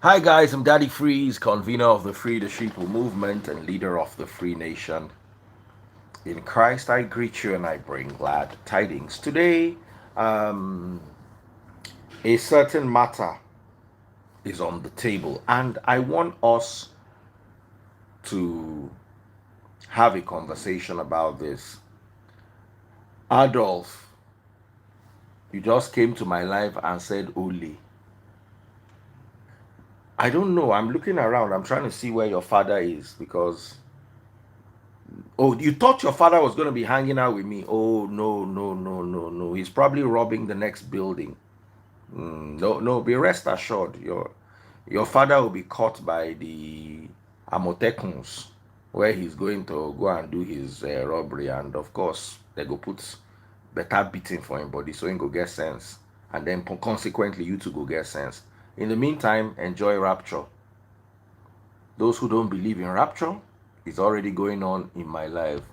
Hi guys, I'm Daddy Freeze, convener of the Free the Sheeple movement and leader of the Free Nation. In Christ I greet you and I bring glad tidings. Today, um, a certain matter is on the table and I want us to have a conversation about this. Adolf, you just came to my life and said Oli. I don't know. I'm looking around. I'm trying to see where your father is because oh, you thought your father was going to be hanging out with me? Oh, no, no, no, no, no. He's probably robbing the next building. No, no. Be rest assured, your father will be caught by the Amotekhuns, where he's going to go and do his robbery, and of course they go put better beating for him body, so he go get sense, and then consequently you two go get sense. In the meantime, enjoy rapture. Those who don't believe in rapture, it's already going on in my life.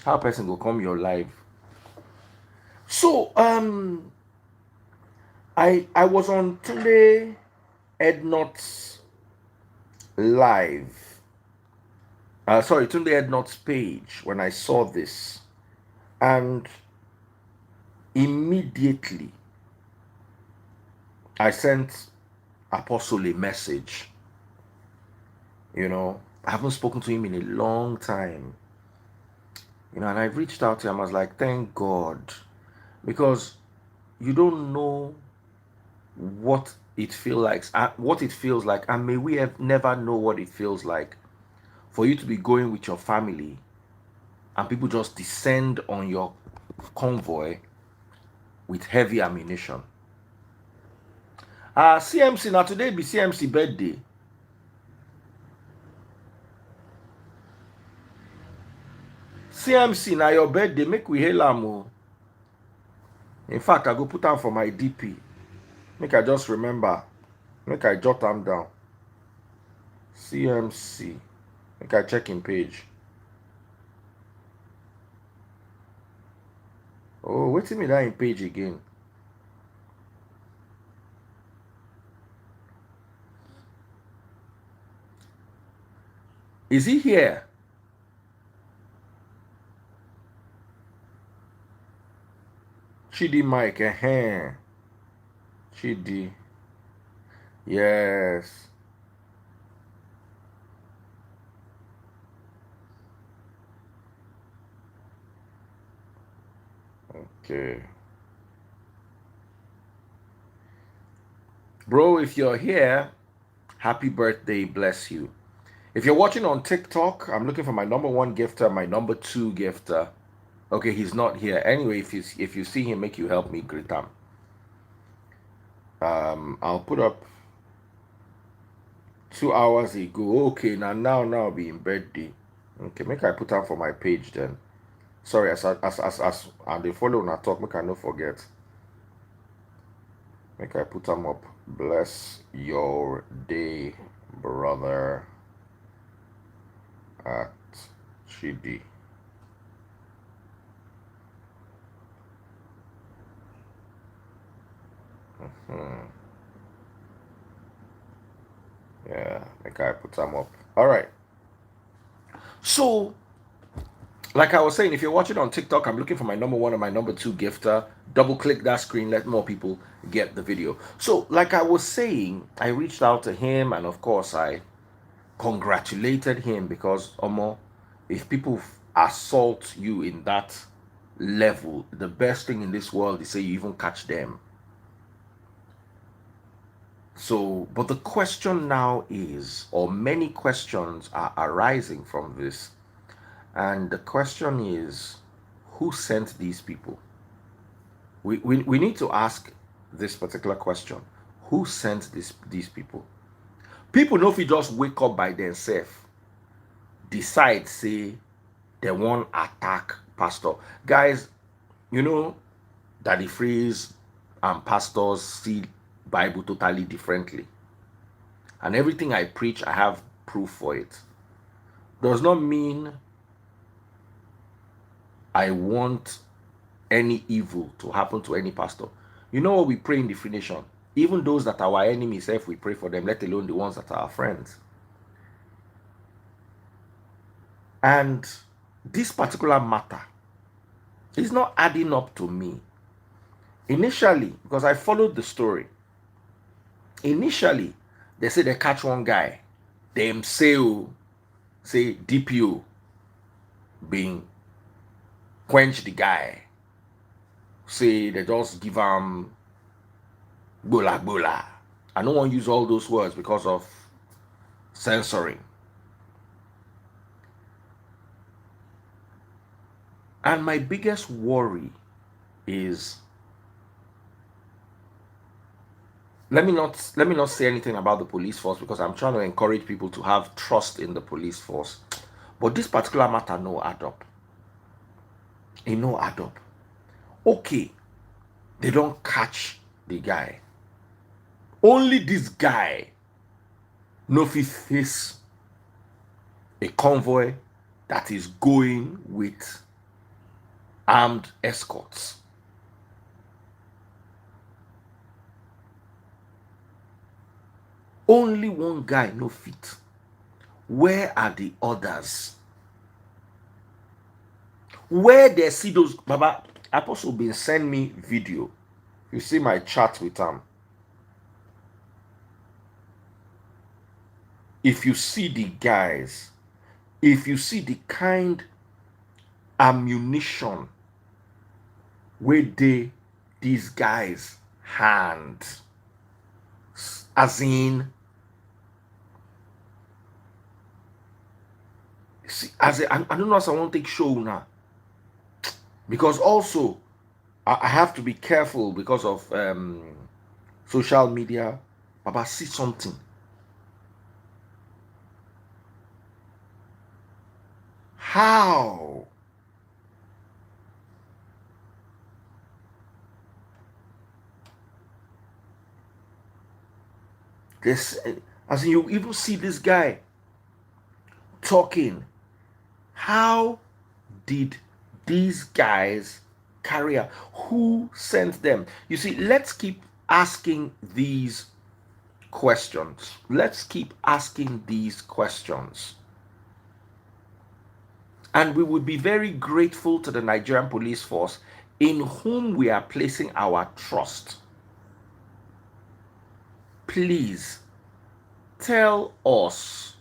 How a person go come your life? So I was on Tunde Ednot's live. Sorry, Tunde Ednot's page when I saw this, and immediately I sent Apostle a message. I haven't spoken to him in a long time. And I reached out to him. I was like, thank God, because you don't know what it feels like, and may we have never know what it feels like for you to be going with your family and people just descend on your convoy with heavy ammunition. CMC, now today be CMC birthday. CMC, now your birthday, make we hail am o. In fact, I go put am for my DP. Make I just remember. Make I jot am down. CMC. Make I check in page. Oh, wetin me that in page again? Is he here? Chidi Mike, Chidi. Yes. Okay. Bro, if you're here, happy birthday, bless you. If you're watching on TikTok, I'm looking for my number one gifter, my number two gifter. Okay, he's not here. Anyway, if you see him, make you help me greet him. I'll put up 2 hours ago. Okay, now be in birthday. Okay, make I put up for my page then. Sorry, as and they follow na talk, make I no forget. Make I put them up. Bless your day, brother. At Chidi. Yeah, make I put them up. All right. So, like I was saying, if you're watching on TikTok, I'm looking for my number one and my number two gifter. Double click that screen, let more people get the video. So, like I was saying, I reached out to him, and of course, I congratulated him because, Omo, if people assault you in that level, the best thing in this world is say you even catch them. So, but the question now is, or many questions are arising from this, and the question is, who sent these people? We need to ask this particular question. Who sent these people? People know if you just wake up by themselves, decide, say, they want attack pastor. Guys, you know, Daddy Freeze and pastors see Bible totally differently. And everything I preach, I have proof for it. Does not mean I want any evil to happen to any pastor. You know what we pray in the Free Nation? Even those that are our enemies, if we pray for them, let alone the ones that are our friends. And this particular matter is not adding up to me. Initially, because I followed the story, initially, they say they catch one guy, them say DPO being quench the guy. Say they just give him bola bola. I don't want to use all those words because of censoring. And my biggest worry is let me not say anything about the police force because I'm trying to encourage people to have trust in the police force. But this particular matter no add up. It no add up. Okay, they don't catch the guy. Only this guy no fit face a convoy that is going with armed escorts. Only one guy no fit. Where are the others? Where they see those Baba Apostle been send me video. You see my chat with him. If you see the guys, if you see the kind ammunition where these guys hand, as in see, as a, I don't know if I want to take show now because also I have to be careful because of social media. Baba, see something. How? This, as in, you even see this guy talking. How did these guys carry out? Who sent them? You see, let's keep asking these questions. Let's keep asking these questions. And we would be very grateful to the Nigerian police force in whom we are placing our trust. Please tell us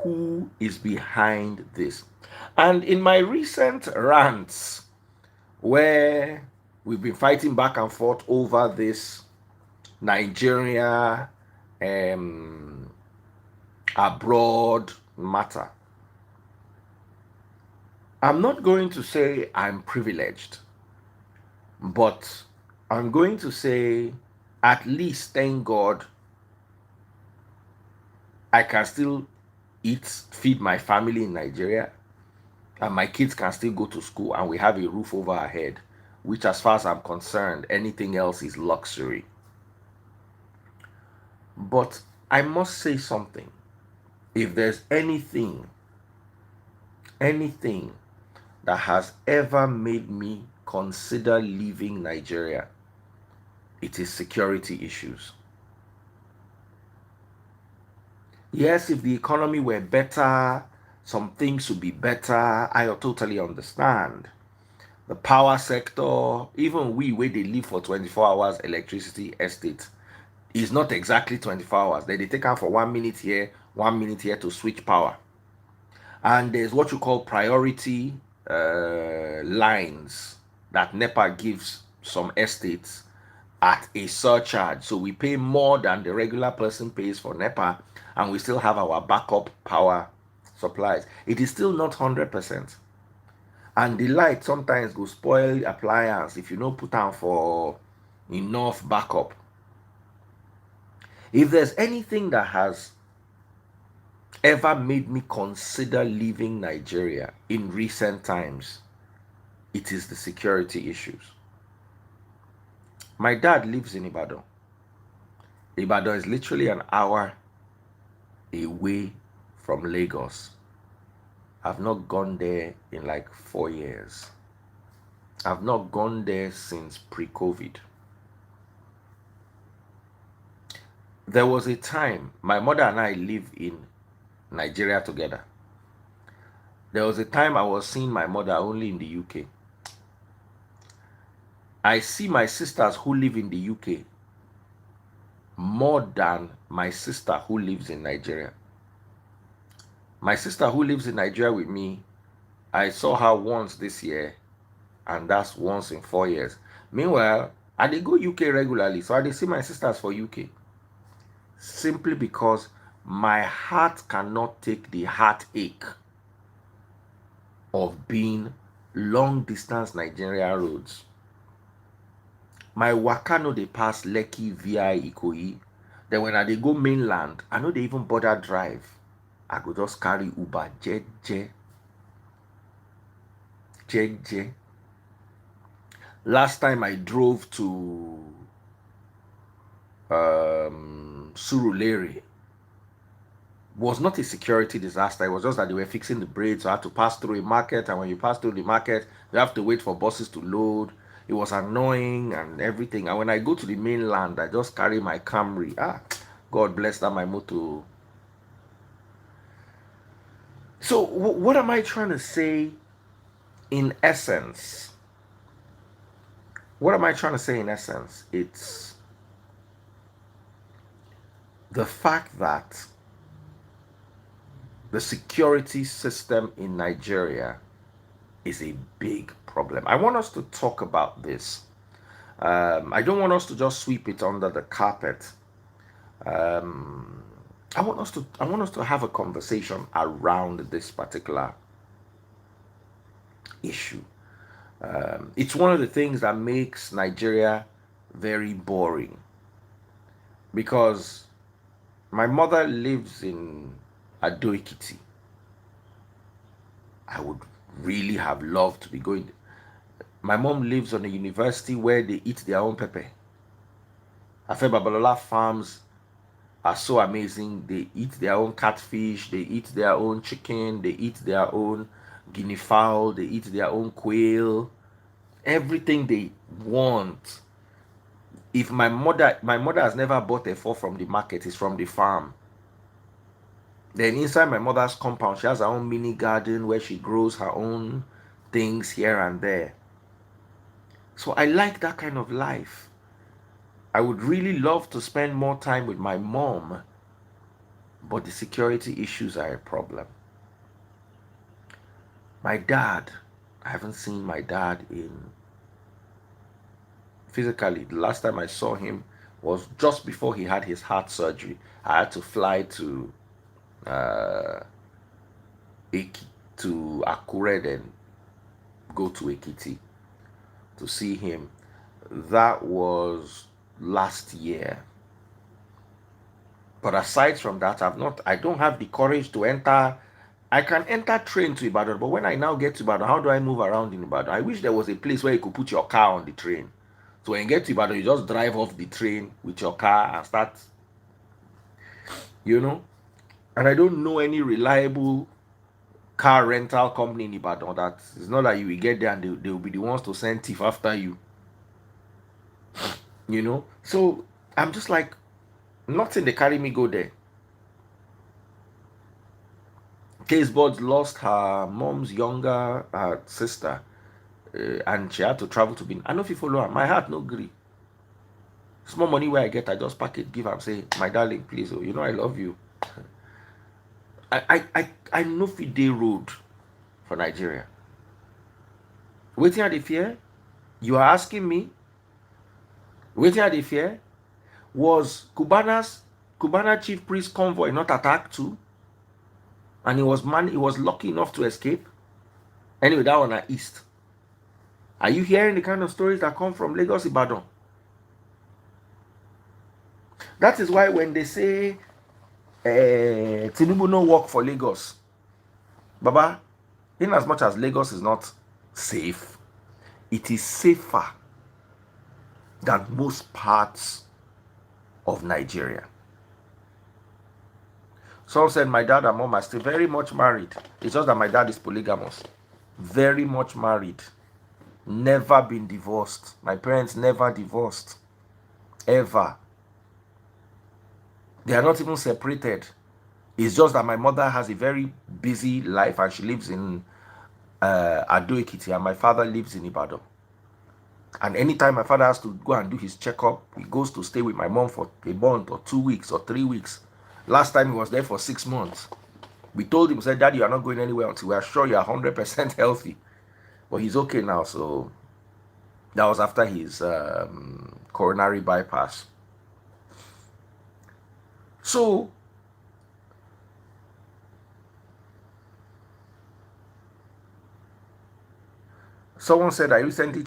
who is behind this. And in my recent rants, where we've been fighting back and forth over this Nigeria abroad matter, I'm not going to say I'm privileged, but I'm going to say at least thank God I can still eat, feed my family in Nigeria, and my kids can still go to school, and we have a roof over our head, which as far as I'm concerned, anything else is luxury. But I must say something. If there's anything that has ever made me consider leaving Nigeria, it is security issues. Yes, if the economy were better, some things would be better. I totally understand. The power sector, even where they live for 24 hours electricity estate, is not exactly 24 hours. They take out for 1 minute here, 1 minute here to switch power. And there's what you call priority lines that NEPA gives some estates at a surcharge. So we pay more than the regular person pays for NEPA, and we still have our backup power supplies. It is still not 100%. And the light sometimes go spoil appliance if you don't put on for enough backup. If there's anything that has ever made me consider leaving Nigeria in recent times, it is the security issues. My dad lives in Ibadan. Ibadan is literally an hour away from Lagos. I've not gone there in like 4 years. I've not gone there since pre-COVID. There was a time my mother and I lived in Nigeria together. There was a time I was seeing my mother only in the UK. I see my sisters who live in the UK more than my sister who lives in Nigeria. My sister who lives in Nigeria with me, I saw her once this year, and that's once in 4 years. Meanwhile, I dey go UK regularly, so I dey see my sisters for UK. Simply because my heart cannot take the heartache of being long distance Nigeria roads. My waka no dey pass Lekki via Ikoyi. Then when I dey go mainland, I no dey even bother drive. I go just carry Uber jeje. Last time I drove to Surulere was not a security disaster. It was just that they were fixing the bridge, so I had to pass through a market, and when you pass through the market, you have to wait for buses to load. It was annoying and everything. And when I go to the mainland, I just carry my Camry. God bless that, my motor. So what am I trying to say in essence? What am I trying to say in essence? It's the fact that the security system in Nigeria is a big problem. I want us to talk about this. I don't want us to just sweep it under the carpet. I want us to have a conversation around this particular issue. It's one of the things that makes Nigeria very boring, because my mother lives in Ado-Ekiti. I would really have loved to be going. My mom lives on a university where they eat their own pepper. Afe Babalola farms are so amazing. They eat their own catfish, they eat their own chicken, they eat their own guinea fowl, they eat their own quail. Everything they want. If my mother has never bought a fall from the market, it's from the farm. Then inside my mother's compound, she has her own mini garden where she grows her own things here and there. So I like that kind of life. I would really love to spend more time with my mom, but the security issues are a problem. My dad, I haven't seen my dad in physically. The last time I saw him was just before he had his heart surgery. I had to fly to Akure, then go to Ekiti to see him. That was last year. But aside from that, I don't have the courage to enter. I can enter train to Ibadan, but when I now get to Ibadan, how do I move around in Ibadan? I wish there was a place where you could put your car on the train. So when you get to Ibadan, you just drive off the train with your car and start, And I don't know any reliable car rental company in Ibadan that it's not like you will get there and they will be the ones to send thief after you. So I'm just like, nothing they carry me go there. Caseboard lost her mom's younger sister, and she had to travel to Benin. I know if you follow her, my heart no agree. Small money where I get, I just pack it, give her, say, my darling, please, I love you. I know if they road for Nigeria. Waiting at the fear? You are asking me? Waiting at the fear? Was Cubana chief priest Convoy not attacked too? And he was lucky enough to escape? Anyway, that one at East. Are you hearing the kind of stories that come from Lagos, Ibadan? That is why when they say Tinubu no work for Lagos, Baba, in as much as Lagos is not safe, it is safer than most parts of Nigeria. Some said my dad and mom are still very much married. It's just that my dad is polygamous. Very much married. Never been divorced. My parents never divorced. Ever. They are not even separated. It's just that my mother has a very busy life and she lives in Ado Ekiti, and my father lives in Ibadan. And anytime my father has to go and do his checkup, he goes to stay with my mom for a month or 2 weeks or 3 weeks. Last time he was there for 6 months. We told him, said, Daddy, you are not going anywhere until we are sure you are 100% healthy. But he's okay now. So that was after his coronary bypass. So someone said, I recently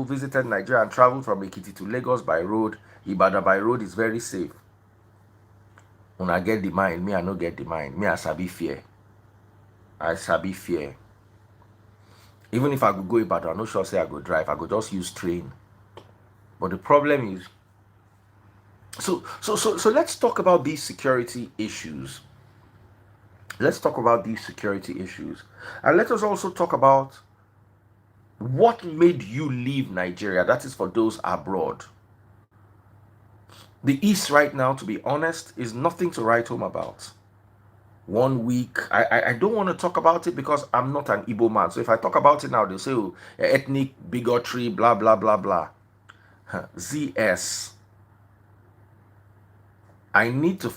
visited Nigeria and traveled from Ekiti to Lagos by road. Ibadan by road is very safe. When I get the mind, me I no get the mind. Me I sabi fear. I sabi fear. Even if I could go Ibadan, I'm not sure say I go drive. I could just use train. But the problem is, so let's talk about these security issues. Let's talk about these security issues. And let us also talk about what made you leave Nigeria. That is for those abroad. The East right now, to be honest, is nothing to write home about. 1 week, I don't want to talk about it because I'm not an Igbo man. So if I talk about it now, they'll say, oh, ethnic bigotry, blah, blah, blah, blah. ZS. I need to,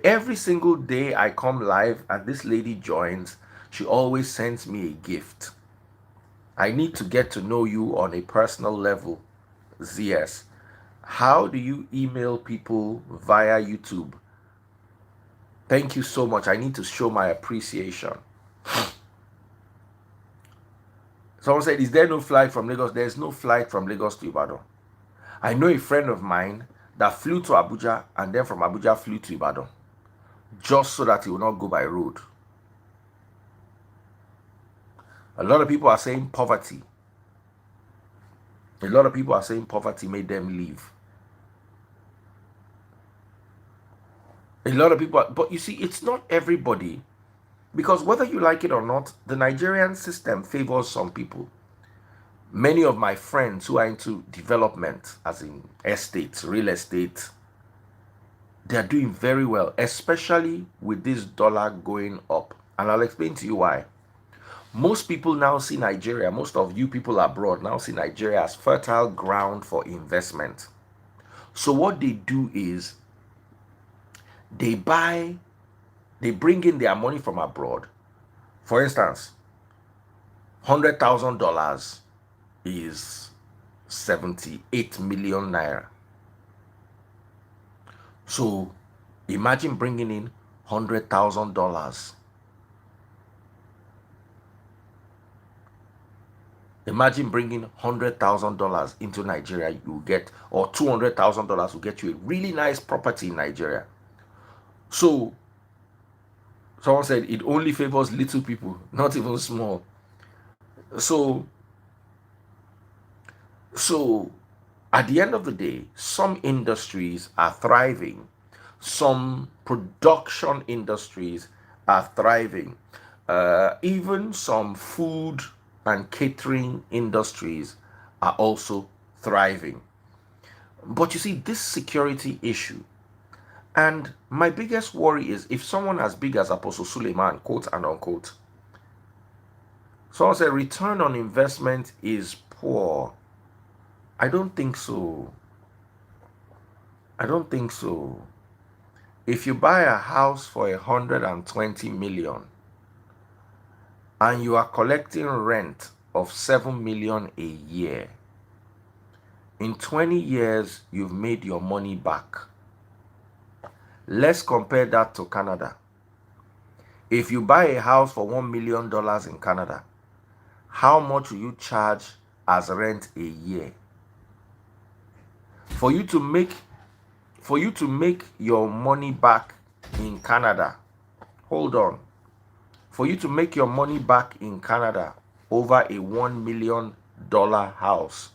every single day I come live and this lady joins, she always sends me a gift. I need to get to know you on a personal level. ZS. How do you email people via YouTube? Thank you so much. I need to show my appreciation. Someone said, is there no flight from Lagos? There's no flight from Lagos to Ibadan. I know a friend of mine that flew to Abuja and then from Abuja flew to Ibadan just so that he will not go by road. A lot of people are saying poverty. A lot of people are saying poverty made them leave. A lot of people, but you see, it's not everybody, because whether you like it or not, the Nigerian system favors some people. Many of my friends who are into development, as in estates, real estate, they are doing very well, especially with this dollar going up. And I'll explain to you why. Most people now see Nigeria, most of you people abroad now see Nigeria as fertile ground for investment. So what they do is they bring in their money from abroad. For instance, $100,000 is 78 million naira. So imagine bringing in $100,000. Imagine bringing $100,000 into Nigeria, you get, or $200,000 will get you a really nice property in Nigeria. So someone said it only favors little people, not even small. So at the end of the day, some industries are thriving. Some production industries are thriving. Even some food and catering industries are also thriving. But you see, this security issue, and my biggest worry is if someone as big as Apostle Suleman, quote and unquote, someone said return on investment is poor. I don't think so. I don't think so. If you buy a house for 120 million and you are collecting rent of 7 million a year, in 20 years you've made your money back. Let's compare that to Canada. If you buy a house for $1 million in Canada, how much will you charge as rent a year? For you to make your money back in Canada, hold on. For you to make your money back in Canada over a $1 million house,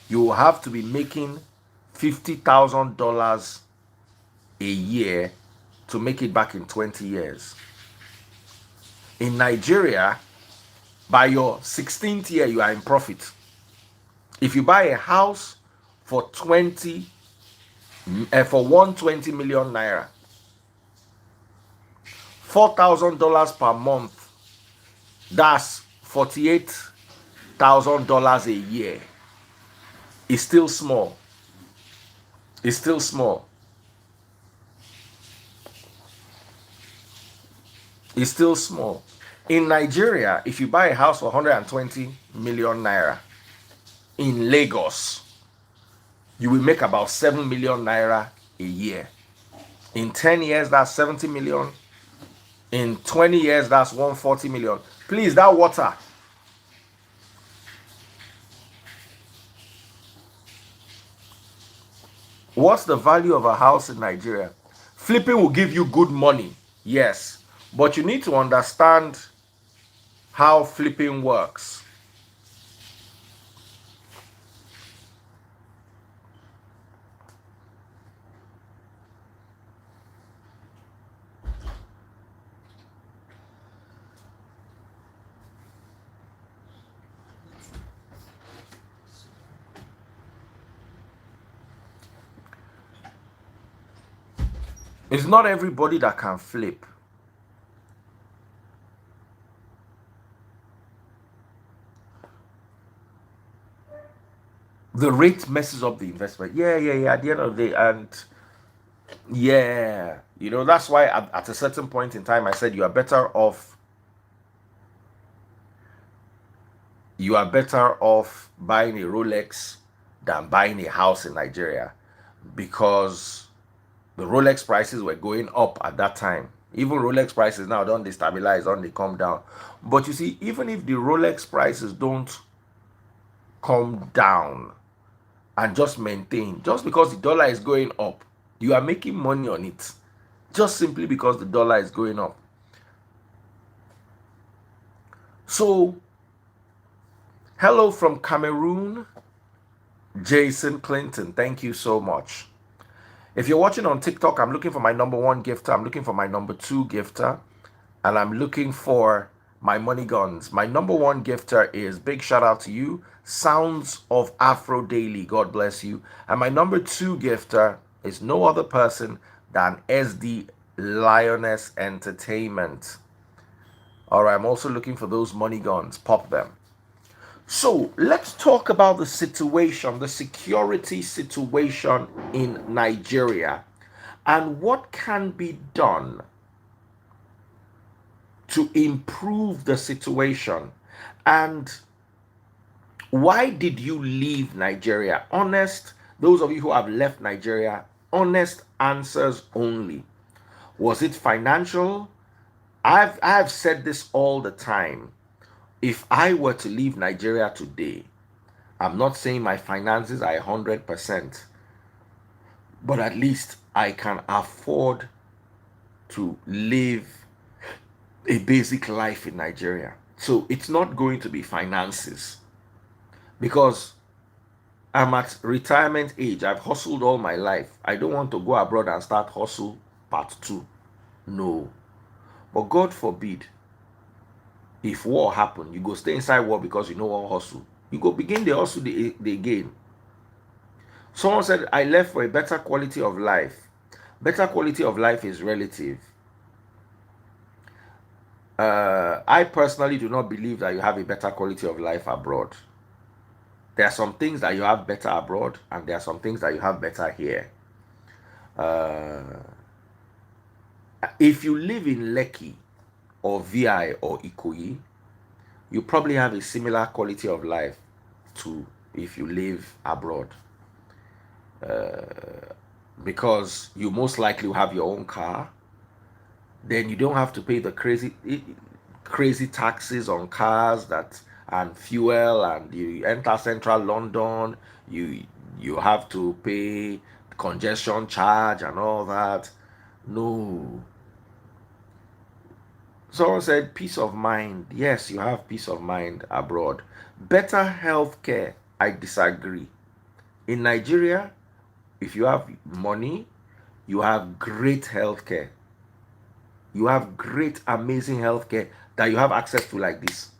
you will have to be making $50,000 a year to make it back in 20 years. In Nigeria, by your 16th year, you are in profit. If you buy a house for 120 million naira, $4,000 per month, that's $48,000 a year. It's still small. It's still small. It's still small. In Nigeria, if you buy a house for 120 million naira in Lagos, you will make about 7 million naira a year. In 10 years, that's 70 million. In 20 years, that's 140 million. Please, that water. What's the value of a house in Nigeria? Flipping will give you good money, yes, but you need to understand how flipping works. It's not everybody that can flip. The rate messes up the investment. Yeah. At the end of the day, and yeah, that's why at a certain point in time, I said you are better off. You are better off buying a Rolex than buying a house in Nigeria, because the Rolex prices were going up at that time. Even Rolex prices now don't destabilize, don't they come down. But you see, even if the Rolex prices don't come down and just maintain, just because the dollar is going up, you are making money on it, just simply because the dollar is going up. So, hello from Cameroon, Jason Clinton. Thank you so much. If you're watching on TikTok, I'm looking for my number 1 gifter, I'm looking for my number 2 gifter, and I'm looking for my money guns. My number 1 gifter is, big shout out to you, Sounds of Afro Daily. God bless you. And my number 2 gifter is no other person than SD Lioness Entertainment. All right, I'm also looking for those money guns. Pop them. So let's talk about the situation, the security situation in Nigeria, and what can be done to improve the situation. And why did you leave Nigeria? Those of you who have left Nigeria, honest answers only. Was it financial? I've said this all the time. If I were to leave Nigeria today, I'm not saying my finances are 100%, but at least I can afford to live a basic life in Nigeria. So it's not going to be finances, because I'm at retirement age. I've hustled all my life. I don't want to go abroad and start hustle part 2. No. But God forbid, if war happen, you go stay inside war because you know what hustle. You go begin the hustle the again. Someone said, I left for a better quality of life. Better quality of life is relative. I personally do not believe that you have a better quality of life abroad. There are some things that you have better abroad, and there are some things that you have better here. If you live in Lekki or VI or Ikoyi, you probably have a similar quality of life to if you live abroad. Because you most likely will have your own car. Then you don't have to pay the crazy taxes on cars and fuel, and you enter central London, you have to pay congestion charge and all that. No. Someone said peace of mind. Yes, you have peace of mind abroad. Better health care. I disagree. In Nigeria, if you have money, you have great health care. You have great, amazing health care that you have access to like this.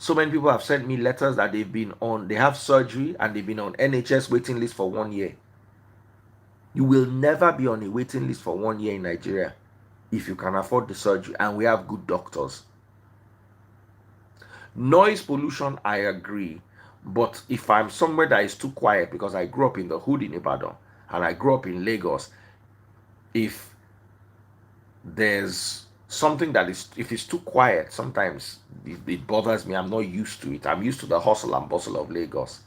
So many people have sent me letters that they have surgery and they've been on NHS waiting list for 1 year. You will never be on a waiting list for 1 year in Nigeria if you can afford the surgery, and we have good doctors. Noise pollution, I agree. But if I'm somewhere that is too quiet, because I grew up in the hood in Ibadan and I grew up in Lagos, if there's something that is, if it's too quiet, sometimes it bothers me. I'm not used to it. I'm used to the hustle and bustle of Lagos.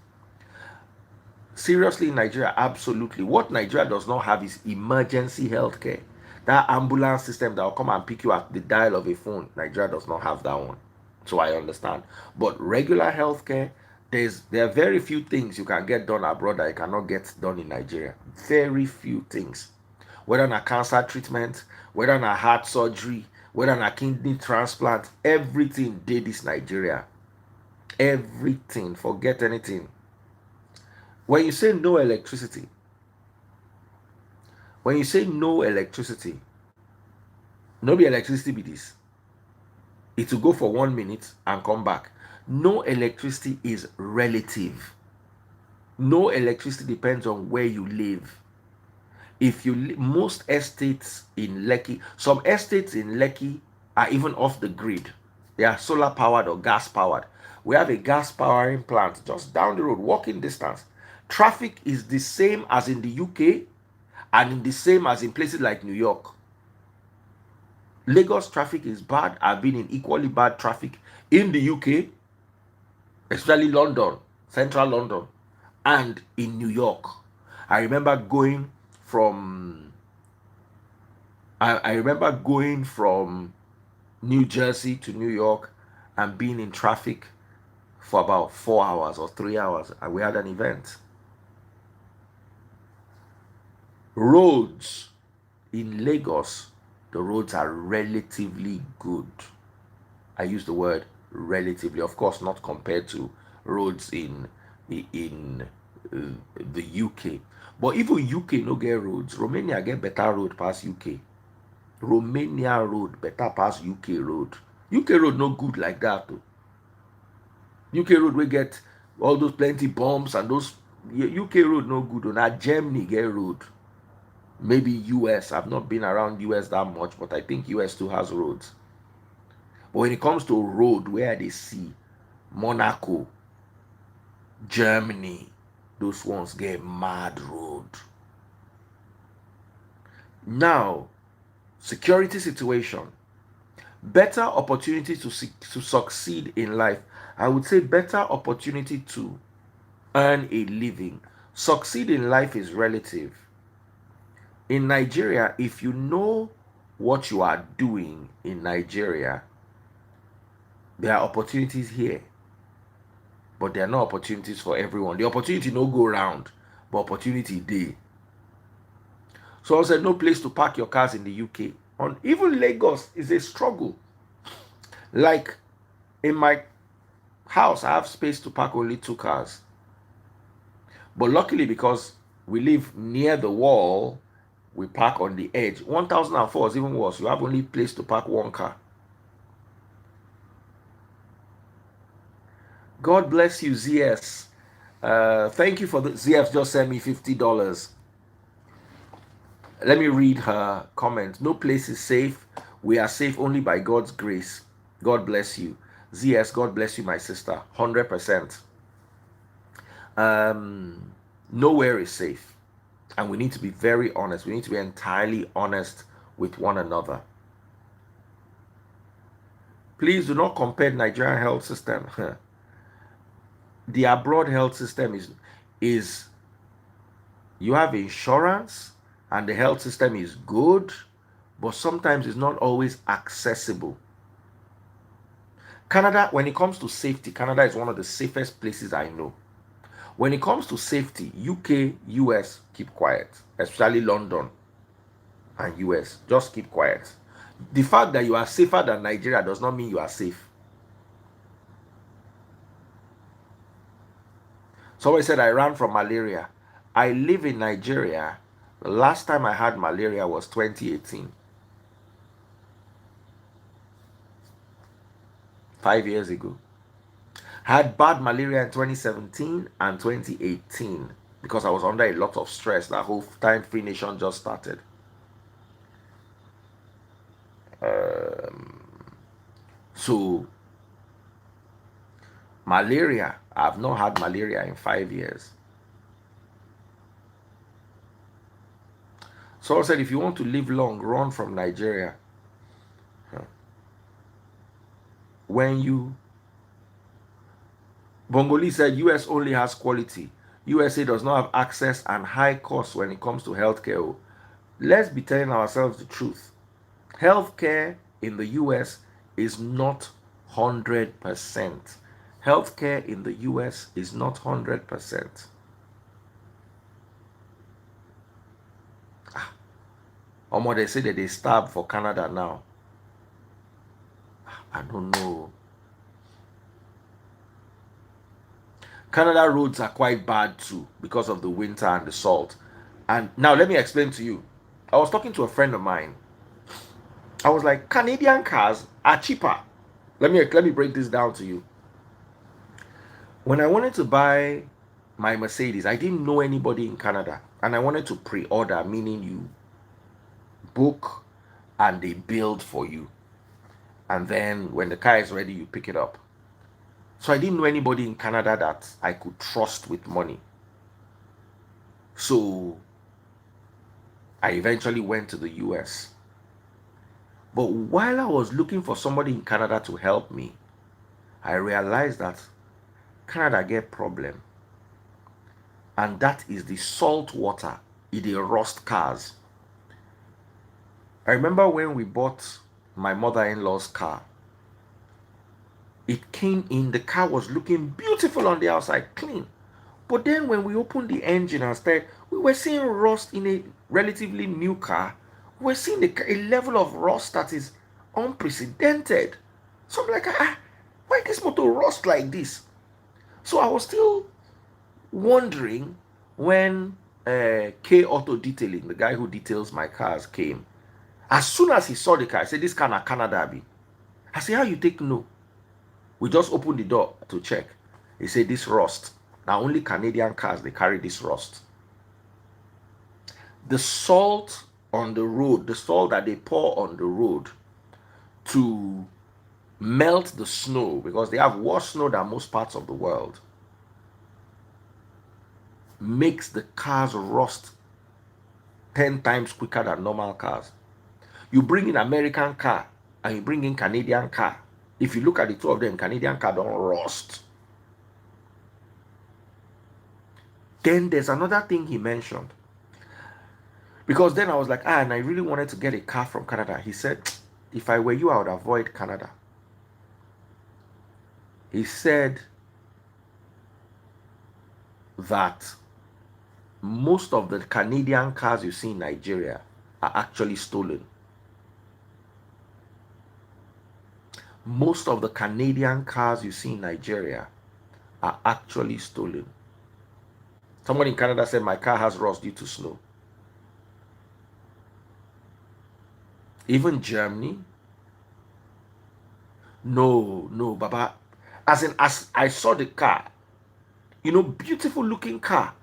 Seriously, Nigeria, absolutely. What Nigeria does not have is emergency healthcare. That ambulance system that will come and pick you at the dial of a phone, Nigeria does not have that one. So I understand. But regular healthcare, there are very few things you can get done abroad that you cannot get done in Nigeria. Very few things. Whether on a cancer treatment, whether on a heart surgery, whether on a kidney transplant, everything did this Nigeria. Everything. Forget anything. When you say no electricity, when you say no electricity, no be electricity be this. It will go for 1 minute and come back. No electricity is relative. No electricity depends on where you live. If you most estates in Lekki, some estates in Lekki are even off the grid. They are solar powered or gas powered. We have a gas powering plant just down the road, walking distance. Traffic is the same as in the UK and the same as in places like New York. Lagos traffic is bad. I've been in equally bad traffic in the UK, especially London, central London, and in New York. I remember going from New Jersey to New York and being in traffic for about 4 hours or 3 hours, and we had an event. Roads in Lagos, the roads are relatively good. I use the word relatively, of course, not compared to roads in the UK. But even UK no get roads. Romania get better road past UK. Romania road better past UK road. UK road no good like that though. UK road we get all those plenty bombs and those. UK road no good. Now Germany get road. Maybe US. I've not been around US that much, but I think US too has roads. But when it comes to road, where they see Monaco, Germany, those ones get mad road. Now, security situation, better opportunity to succeed in life. I would say better opportunity to earn a living. Succeed in life is relative. In Nigeria, if you know what you are doing in Nigeria, there are opportunities here, but there are no opportunities for everyone. The opportunity no go round, but opportunity day. So I said no place to park your cars in the UK. On even Lagos is a struggle. Like in my house, I have space to park only 2 cars. But luckily, because we live near the wall, we park on the edge. 1004 is even worse. You have only place to park 1 car. God bless you, ZS. Thank you for the ZF just sent me $50. Let me read her comment. No place is safe. We are safe only by God's grace. God bless you. ZS, God bless you, my sister. 100%. Nowhere is safe. And we need to be very honest. We need to be entirely honest with one another. Please do not compare Nigerian health system. The abroad health system is you have insurance and the health system is good, but sometimes it's not always accessible. Canada, when it comes to safety, Canada is one of the safest places I know. When it comes to safety, UK, US, keep quiet, especially London and US, just keep quiet. The fact that you are safer than Nigeria does not mean you are safe. Somebody said I ran from malaria. I live in Nigeria. The last time I had malaria was 2018. 5 years ago. I had bad malaria in 2017 and 2018 because I was under a lot of stress. That whole time Free Nation just started. So malaria, I've not had malaria in 5 years. Someone said, if you want to live long, run from Nigeria. When you Bongoli said US only has quality. USA does not have access and high costs when it comes to healthcare. Let's be telling ourselves the truth. Healthcare in the US is not 100%. Healthcare in the US is not 100%. They say that they starve for Canada now. I don't know. Canada roads are quite bad too because of the winter and the salt. And now let me explain to you. I was talking to a friend of mine. I was like, Canadian cars are cheaper. Let me break this down to you. When I wanted to buy my Mercedes, I didn't know anybody in Canada, and I wanted to pre-order, meaning you book and they build for you, and then when the car is ready, you pick it up. So I didn't know anybody in Canada that I could trust with money. So I eventually went to the US. But while I was looking for somebody in Canada to help me, I realized that Canada get problem. And that is the salt water. It rust cars. I remember when we bought my mother-in-law's car. It came in, the car was looking beautiful on the outside, clean. But then when we opened the engine and started, we were seeing rust in a relatively new car. We're seeing a level of rust that is unprecedented. So I'm like, why this motor rust like this? So I was still wondering when K Auto Detailing, the guy who details my cars, came. As soon as he saw the car, I said, this car na Canada be. I said, how you take no? We just opened the door to check. He said, this rust. Now only Canadian cars, they carry this rust. The salt on the road, the salt that they pour on the road to melt the snow, because they have worse snow than most parts of the world, makes the cars rust 10 times quicker than normal cars. You bring in American car and you bring in Canadian car. If you look at the two of them, Canadian car don't rust. Then there's another thing he mentioned. Because then I was like, and I really wanted to get a car from Canada. He said, if I were you, I would avoid Canada. He said that most of the Canadian cars you see in Nigeria are actually stolen. Most of the Canadian cars you see in Nigeria are actually stolen. Someone in Canada said, my car has rust due to snow. Even Germany? No, Baba. As I saw the car, beautiful looking car.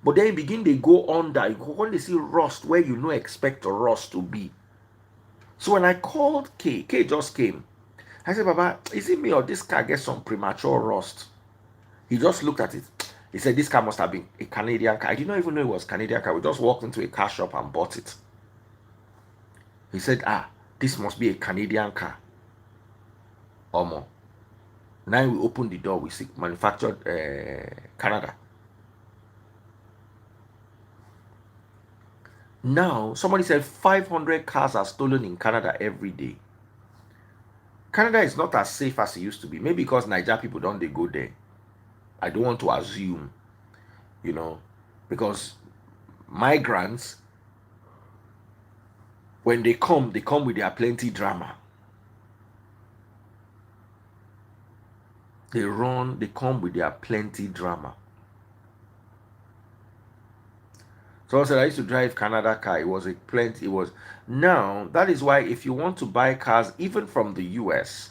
But then they go under. When they see rust where you expect a rust to be. So when I called K just came. I said, Baba, is it me or this car gets some premature rust? He just looked at it. He said, this car must have been a Canadian car. I did not even know it was a Canadian car. We just walked into a car shop and bought it. He said, this must be a Canadian car. Omo. Now we open the door, we see manufactured Canada. Now, somebody said 500 cars are stolen in Canada every day. Canada is not as safe as it used to be. Maybe because Niger people don't they go there. I don't want to assume, because migrants, when they come with their plenty drama. They come with their plenty drama. So I said, I used to drive Canada car. Now, that is why if you want to buy cars, even from the US,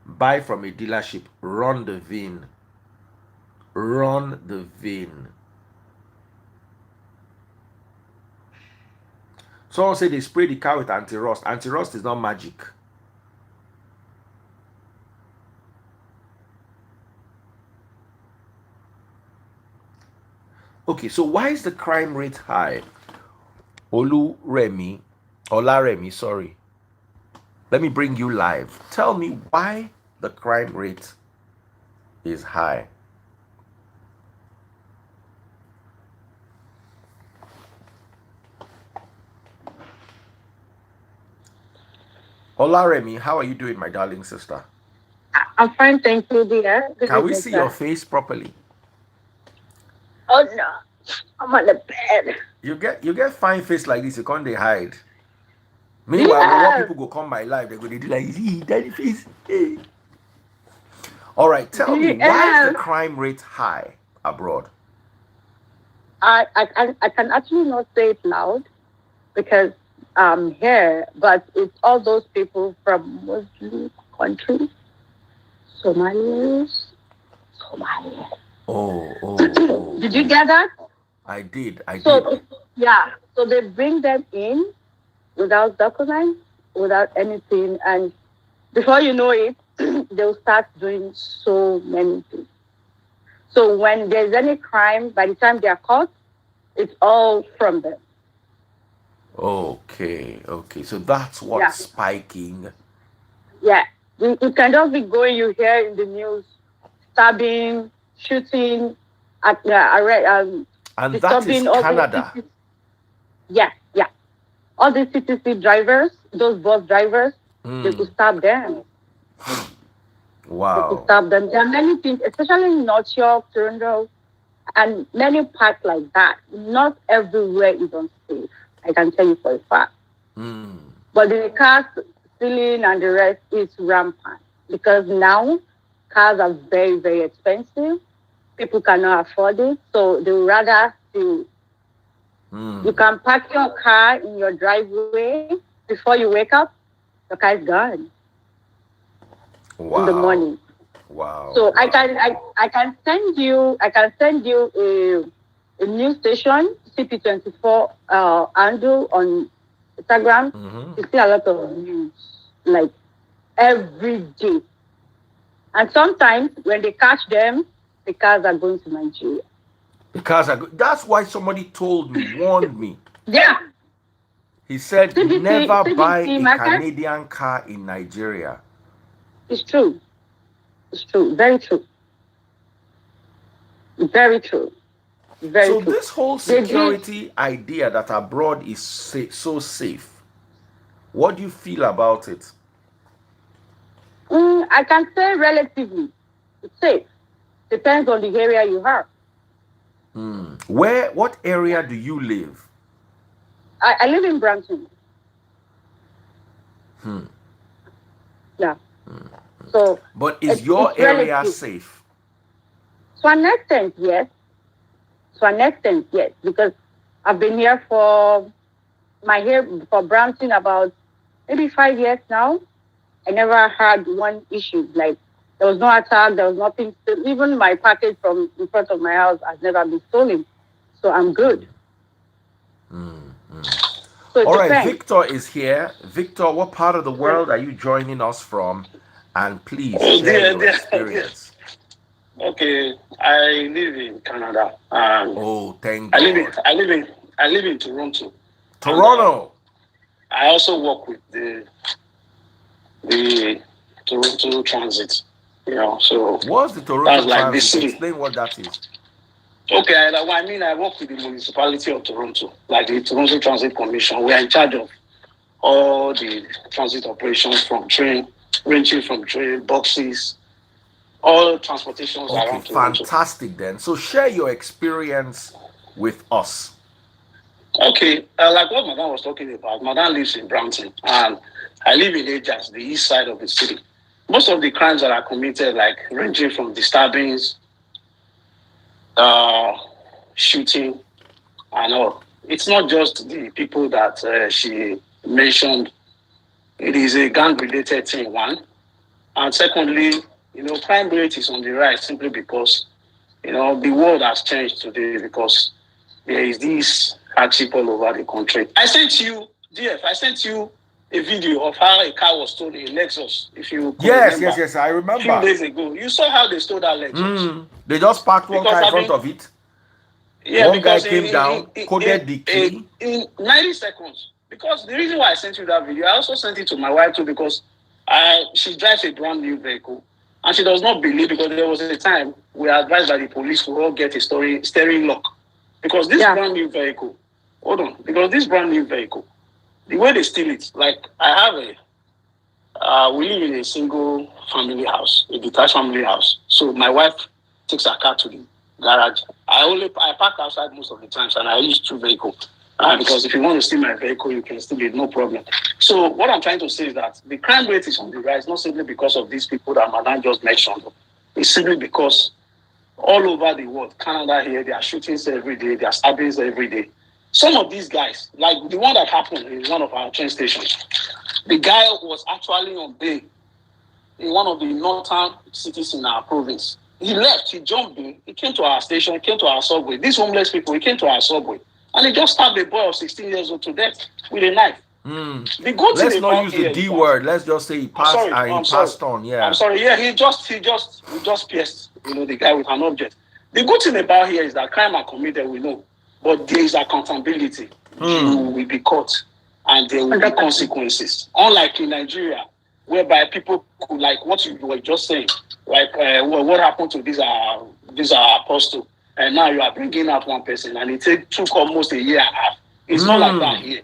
buy from a dealership, run the VIN. run the vein. Someone said they spray the car with anti-rust. Anti-rust is not magic. Okay, so why is the crime rate high? Olaremi, sorry. Let me bring you live. Tell me why the crime rate is high. Olaremi, how are you doing, my darling sister? I'm fine, thank you, dear. Can we see your face properly? Oh no, I'm on the bed. You get fine face like this, you can't they hide. Meanwhile, no more Yeah. people go come my life, they go they do like see daddy face. Hey. All right, tell me, why is the crime rate high abroad? I can actually not say it loud because I'm here, but it's all those people from Muslim countries, Somalis. Oh. Did you get that? I did. So yeah, so they bring them in without documents, without anything, and before you know it, they'll start doing so many things. So when there's any crime, by the time they are caught, it's all from them. Okay. So that's what's spiking. Yeah. You can just be going, you hear in the news, stabbing, shooting, at and that is Canada. Yeah. All these CTC drivers, those bus drivers, they could stab them. Wow. They could stab them. There are many things, especially in North York, Toronto, and many parts like that. Not everywhere is unsafe. I can tell you for a fact. But the cars stealing and the rest is rampant because now cars are very, very expensive. People cannot afford it, so they would rather steal. You can park your car in your driveway before you wake up. The car is gone. Wow. In the morning. Wow. So I can send you a news station CP24 handle on Instagram. You see a lot of news like every day, and sometimes when they catch them, the cars are going to Nigeria. That's why somebody told me, warned me. Yeah. He said, never buy a Canadian car in Nigeria. It's true. It's true. Very true. Very true. So this whole security idea that abroad is so safe, what do you feel about it? I can say relatively it's safe. Depends on the area you are. What area do you live? I live in Brampton. Yeah. So, but is your area relative. Safe? To an extent, yes. Because I've been here for Brampton about maybe 5 years now. I never had one issue. Like there was no attack, there was nothing. Even my package from in front of my house has never been stolen. So I'm good. So all right, Victor is here. Victor, what part of the world are you joining us from? And please share your experience. Okay, I live in Canada. Thank God. I live in Toronto. Toronto. I also work with the Toronto Transit. So what's the Toronto Transit? Explain what that is. Okay, I work with the municipality of Toronto, like the Toronto Transit Commission. We are in charge of all the transit operations from train, ranging from train, buses, all transportations around Toronto. Fantastic then. So share your experience with us. Okay, like what Madam was talking about, Madam lives in Brampton and I live in Ajas, the east side of the city. Most of the crimes that are committed, like ranging from disturbings, shooting, and all. It's not just the people that she mentioned. It is a gang-related thing, one. And secondly, crime rate is on the rise simply because, the world has changed today because there is this hardship all over the country. I sent you, DF, I sent you a video of how a car was stolen in Lexus. If you could remember, yes, I a few remember. days ago, you saw how they stole that Lexus. They just parked one Because car in front of it. Yeah, One guy because came down, coded the key. in 90 seconds. Because the reason why I sent you that video, I also sent it to my wife too, because she drives a brand new vehicle. And she does not believe, because there was a time we were advised by the police to all get a steering lock. Because this brand new vehicle, the way they steal it, like I have we live in a single family house, a detached family house. So my wife takes her car to the garage. I park outside most of the times, and I use two vehicles. Because if you want to steal my vehicle, you can steal it, no problem. So what I'm trying to say is that the crime rate is on the rise, not simply because of these people that Madam just mentioned. It's simply because all over the world, Canada here, they are shootings every day, they are stabbings every day. Some of these guys, like the one that happened in one of our train stations, the guy was actually on bail in one of the northern cities in our province. He left, he jumped in, he came to our station, he came to our subway. These homeless people, he came to our subway. And he just stabbed a boy of 16 years old to death with a knife. The good Let's thing not use the D word. Let's just say he passed passed on. Yeah. I'm sorry. Yeah, he just pierced, the guy with an object. The good thing about here is that crime are committed, we know, but there is accountability. You will be caught, and there will be consequences. Unlike in Nigeria, whereby people could, like what you were just saying, like what happened to this apostle. And now you are bringing out one person, and it took almost a year and a half. It's not like that here.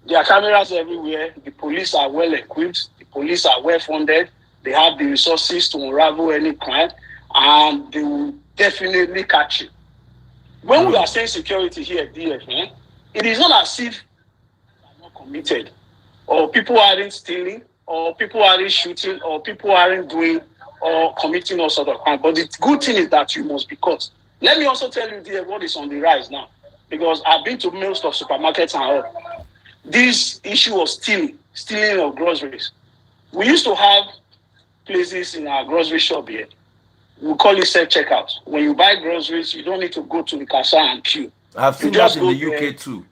There are cameras everywhere. The police are well equipped. The police are well funded. They have the resources to unravel any crime, and they will definitely catch you. When we are saying security here at DF, it is not as if they are not committed, or people aren't stealing, or people aren't shooting, or people aren't doing or committing all sort of crime. But the good thing is that you must be caught. Let me also tell you there what is on the rise now, because I've been to most of supermarkets and all. This issue of stealing of groceries. We used to have places in our grocery shop here. We call it self-checkout. When you buy groceries, you don't need to go to the cashier and queue. I've seen that in the UK too.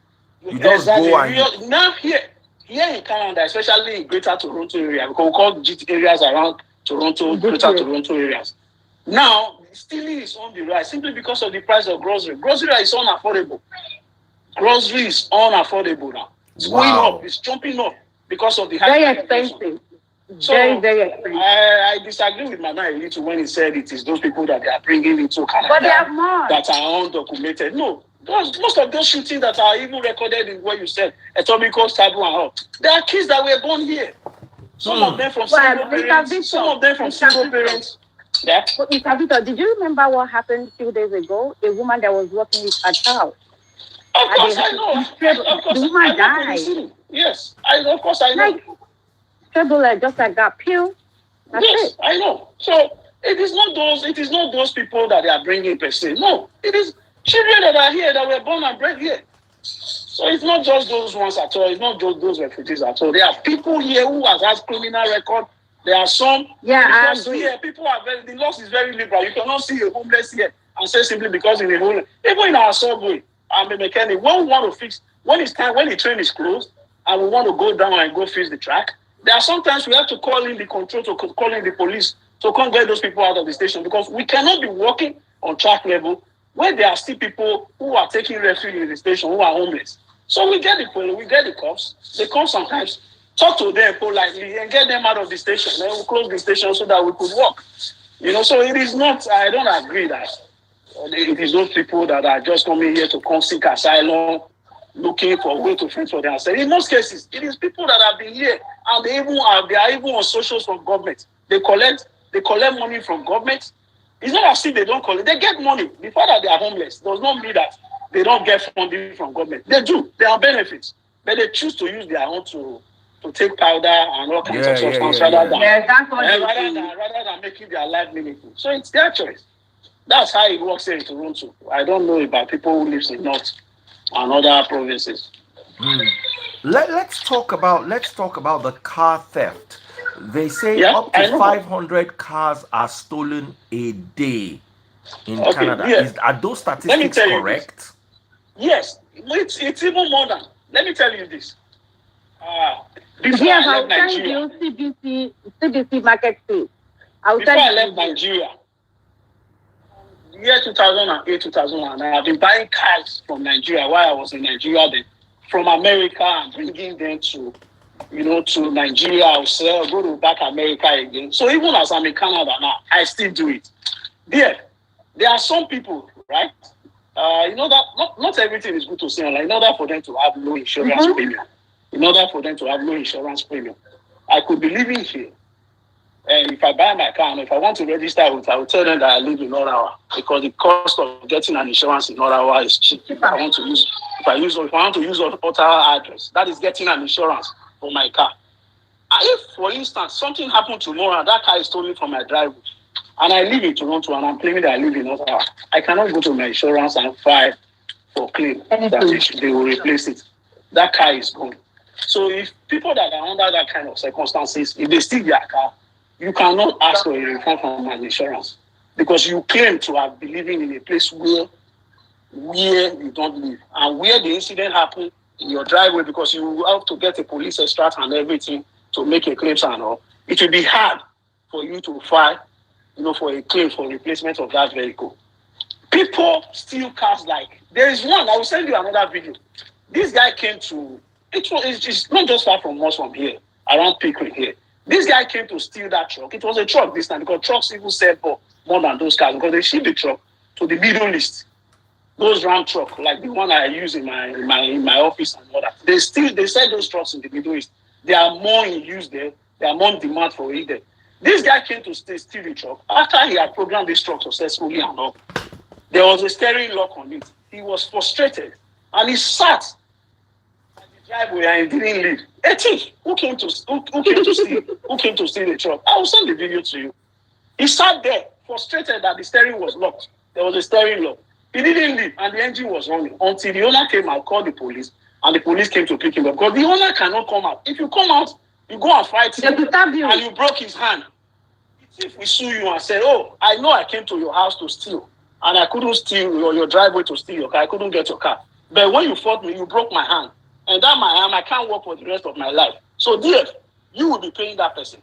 You just go and... Now here in Canada, especially in Greater Toronto area, because we call areas around Toronto, Greater Toronto areas. Now, stealing is on the rise simply because of the price of grocery. Grocery is unaffordable. Grocery is unaffordable now. It's going up. It's jumping up because of the high very expensive. So very expensive. I disagree with Madam a little when he said it is those people that they are bringing into Canada but they have more that are undocumented. No, most of those shootings that are even recorded in what you said, Etobicoke, Tabu, and all, there are kids that were born here. Some of them from single parents. Some of them from single parents. Yeah. But Mr. Victor, did you remember what happened a few days ago? A woman that was working with her child. Of course I know. The woman died. Yes, of course I know. Like, just like that pill. Yes, I know. So it is not those people that they are bringing per se. No, it is children that are here that were born and bred here. So it's not just those ones at all. It's not just those refugees at all. There are people here who has criminal record. There are some. Yeah, because here people are the law is very liberal. You cannot see a homeless here and say simply because in a homeless. Even in our subway, I'm a mechanic. When we want to fix, when it's time, when the train is closed and we want to go down and go fix the track, there are sometimes we have to call in the control, to call in the police to come get those people out of the station, because we cannot be working on track level where there are still people who are taking refuge in the station who are homeless. So we get the police, we get the cops. They come sometimes, talk to them politely and get them out of the station. Then we close the station so that we could walk. So it is not, I don't agree that it is those people that are just coming here to come seek asylum, looking for a way to fend for themselves. In most cases, it is people that have been here and they are even on socials from government. They collect money from government. It's not as if they don't collect. They get money. The fact that they are homeless does not mean that they don't get funding from government. They do. They are benefits. But they choose to use their own to take powder and all kinds of substances rather than making their life meaningful. So it's their choice. That's how it works here in Toronto. I don't know about people who live in North and other provinces. Let's talk about the car theft. They say up to 500 cars are stolen a day in Canada. Yeah. Are those statistics correct? Yes, it's even more than. Let me tell you this. Before I left Nigeria, CBC market space. Before I left Nigeria, year 2008, 2009, I've been buying cars from Nigeria while I was in Nigeria then, from America and bringing them to, to Nigeria. I'll sell, go to back America again. So even as I'm in Canada now, I still do it. There are some people, right? That not everything is good to say online. In order for them to have low insurance premium, I could be living here. And if I buy my car, and if I want to register it, I will tell them that I live in Ottawa because the cost of getting an insurance in Ottawa is cheap. If I want to use Ottawa address, that is getting an insurance for my car. And if, for instance, something happened tomorrow and that car is stolen from my driveway, and I live in Toronto and I'm claiming that I live in Ottawa, I cannot go to my insurance and file for claim that they will replace it. That car is gone. So if people that are under that kind of circumstances, if they steal their car, you cannot ask for a refund from an insurance because you claim to have been living in a place where you don't live and where the incident happened in your driveway because you have to get a police extract and everything to make a claim and all. It will be hard for you to file, for a claim for replacement of that vehicle. People steal cars there is one. I will send you another video. This guy came to. It's not just far from us from here, around Pickering here. This guy came to steal that truck. It was a truck this time because trucks even sell for more than those cars because they ship the truck to the Middle East. Those Ram truck, like the one I use in my office and all that. They sell those trucks in the Middle East. They are more in use there. There are more demand for it there. This guy came to steal the truck. After he had programmed this truck successfully and all, there was a steering lock on it. He was frustrated and he sat at the driveway and he didn't leave. A thief who came to steal the truck. I will send the video to you. He sat there frustrated that the steering was locked. There was a steering lock. He didn't leave and the engine was running until the owner came and called the police and the police came to pick him up because the owner cannot come out. If you come out, you go and fight him and you broke his hand. The thief will sue you and say, oh, I know I came to your house to steal and I couldn't steal your driveway to steal your car. I couldn't get your car. But when you fought me, you broke my hand. And that my hand, I can't work for the rest of my life. So, dear, you will be paying that person.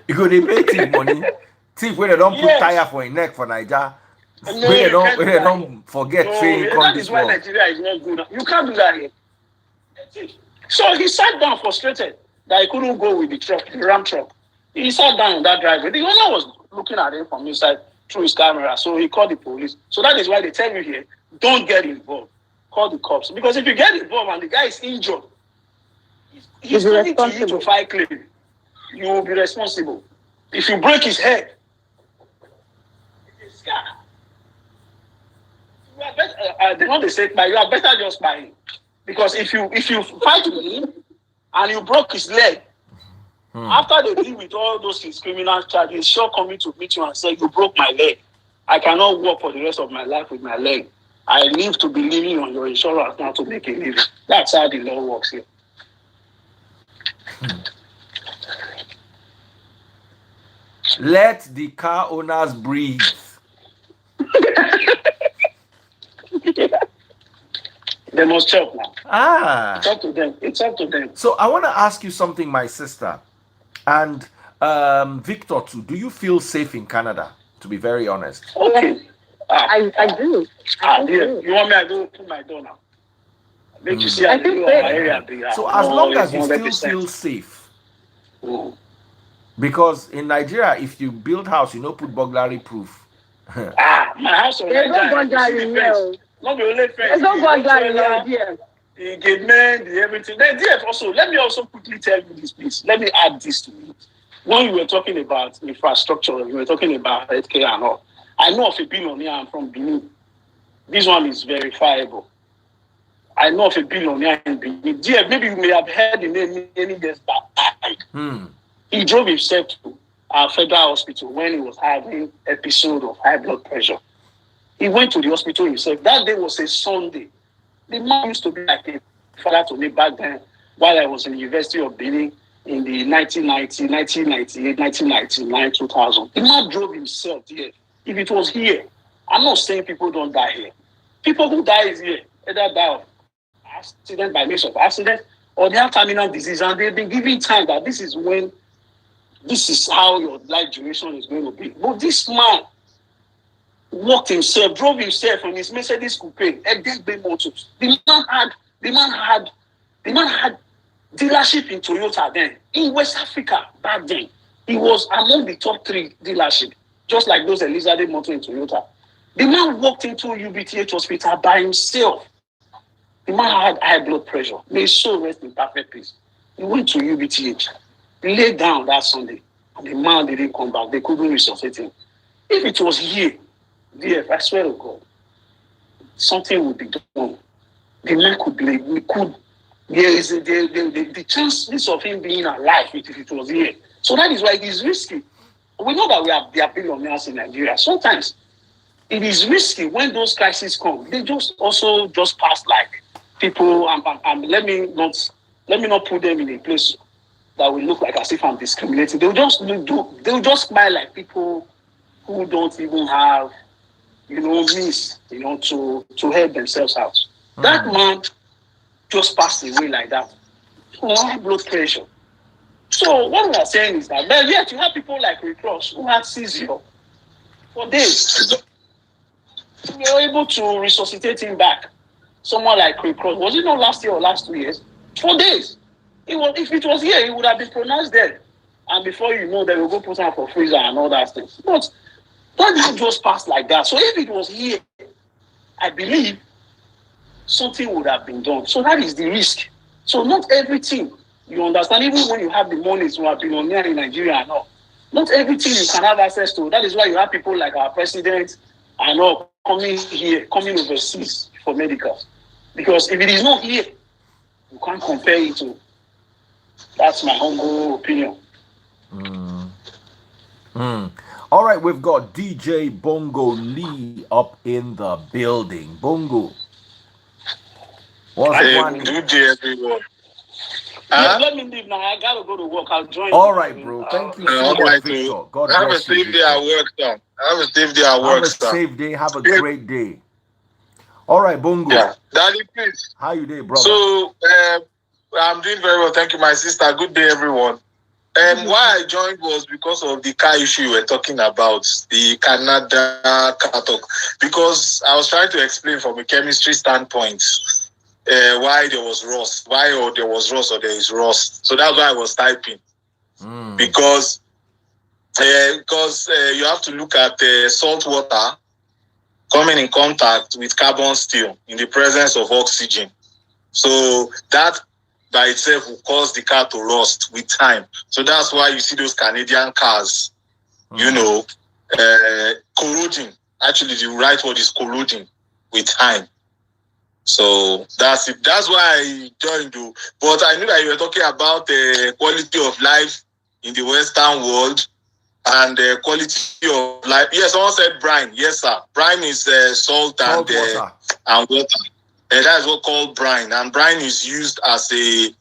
You go to pay thief money. Thief where they don't put tire for a neck for Nigeria. No, where they don't forget saying that is why Nigeria is not good. You can't do that here. So he sat down frustrated that he couldn't go with the Ram truck. He sat down on that driveway. The owner was looking at him from inside through his camera. So he called the police. So that is why they tell you here, don't get involved. Call the cops. Because if you get involved and the guy is injured, he's coming to you to file claim. You will be responsible. If you break his head, it's a scar. They want to say, but you are better just by him. Because if you fight with him and you broke his leg, after they deal with all those criminal charges, he's sure coming to meet you and say, you broke my leg. I cannot work for the rest of my life with my leg. I live to be living on your insurance now to make a living. That's how the law works here. Let the car owners breathe. They must chop now. It's up to them. So I want to ask you something, my sister. And Victor too. Do you feel safe in Canada? To be very honest. Okay. I do. You want me to go open my door now? Make you see my area. So as long as you still feel safe. Because in Nigeria, if you build house, you don't put burglary proof. My house already. There's no burglary here. Not the only fence. There's no burglary here. The engagement, everything. Then also, let me also quickly tell you this, please. Let me add this to it. When you were talking about infrastructure, you were talking about healthcare and all. I know of a billionaire. I'm from Benin. This one is verifiable. I know of a billionaire in Benin. Dear, maybe you may have heard the name many years back. He drove himself to our federal hospital when he was having an episode of high blood pressure. He went to the hospital himself. That day was a Sunday. The man used to be like a father to me back then while I was in the University of Benin in the 1990, 1998, 1999, 2000. The man drove himself there If it was here, I'm not saying people don't die here. People who die is here, either die of accident by means of accident or they have terminal disease, and they've been given time that this is how your life duration is going to be. But this man walked himself, drove himself on his Mercedes coupe, a dead bay motors. The man had dealership in Toyota then, in West Africa back then. He was among the top 3 dealership, just like those Elizabeth Motor in Toyota. The man walked into UBTH hospital by himself. The man had high blood pressure. May his soul rest in perfect peace. He went to UBTH, laid down that Sunday, and the man didn't come back. They couldn't resuscitate him. If it was here, DF, I swear to God, something would be done. The man the chances of him being alive if it was here. So that is why it is risky. We know that there are billionaires in Nigeria. Sometimes it is risky when those crises come. They just pass like people, and let me not put them in a place that will look like as if I'm discriminating. They'll just smile like people who don't even have, means, to help themselves out. That man just passed away like that. High blood pressure. So what we are saying is that, but yet you have people like Rick Ross who had seizure for days. We were able to resuscitate him back. Someone like Rick Ross, was it not last year or last 2 years? 4 days. If it was here, he would have been pronounced dead. And before you know, they will go put him for freezer and all that things. But that didn't just pass like that. So if it was here, I believe something would have been done. So that is the risk. So not everything, you understand, even when you have the money to have been on in Nigeria and all, not everything you can have access to. That is why you have people like our president and all coming overseas for medicals. Because if it is not here, you can't compare it to. That's my humble opinion. All right, we've got DJ Bongo Lee up in the building. Bongo. What's good day, everyone? Let me leave now. I gotta go to work. I'll join. All right, bro. Thank you so much, Victor. God bless you. Have a safe day at work, sir. Have a safe day at work, Have a safe day. Have a great day. All right, Bongo. Yeah. Daddy, please. How you doing, brother? So, I'm doing very well. Thank you, my sister. Good day, everyone. Why I joined was because of the car issue you were talking about, the Canada car talk. Because I was trying to explain from a chemistry standpoint why there was rust, or there is rust. So that's why I was typing. Because you have to look at salt water coming in contact with carbon steel in the presence of oxygen. So that by itself will cause the car to rust with time. So that's why you see those Canadian cars, corroding. Actually, the right word is corroding with time. So that's it. That's why I joined you. But I knew that you were talking about the quality of life in the Western world and the quality of life. Yes, someone said brine. Yes, sir. Brine is salt and water. And that's what called brine. And brine is used as is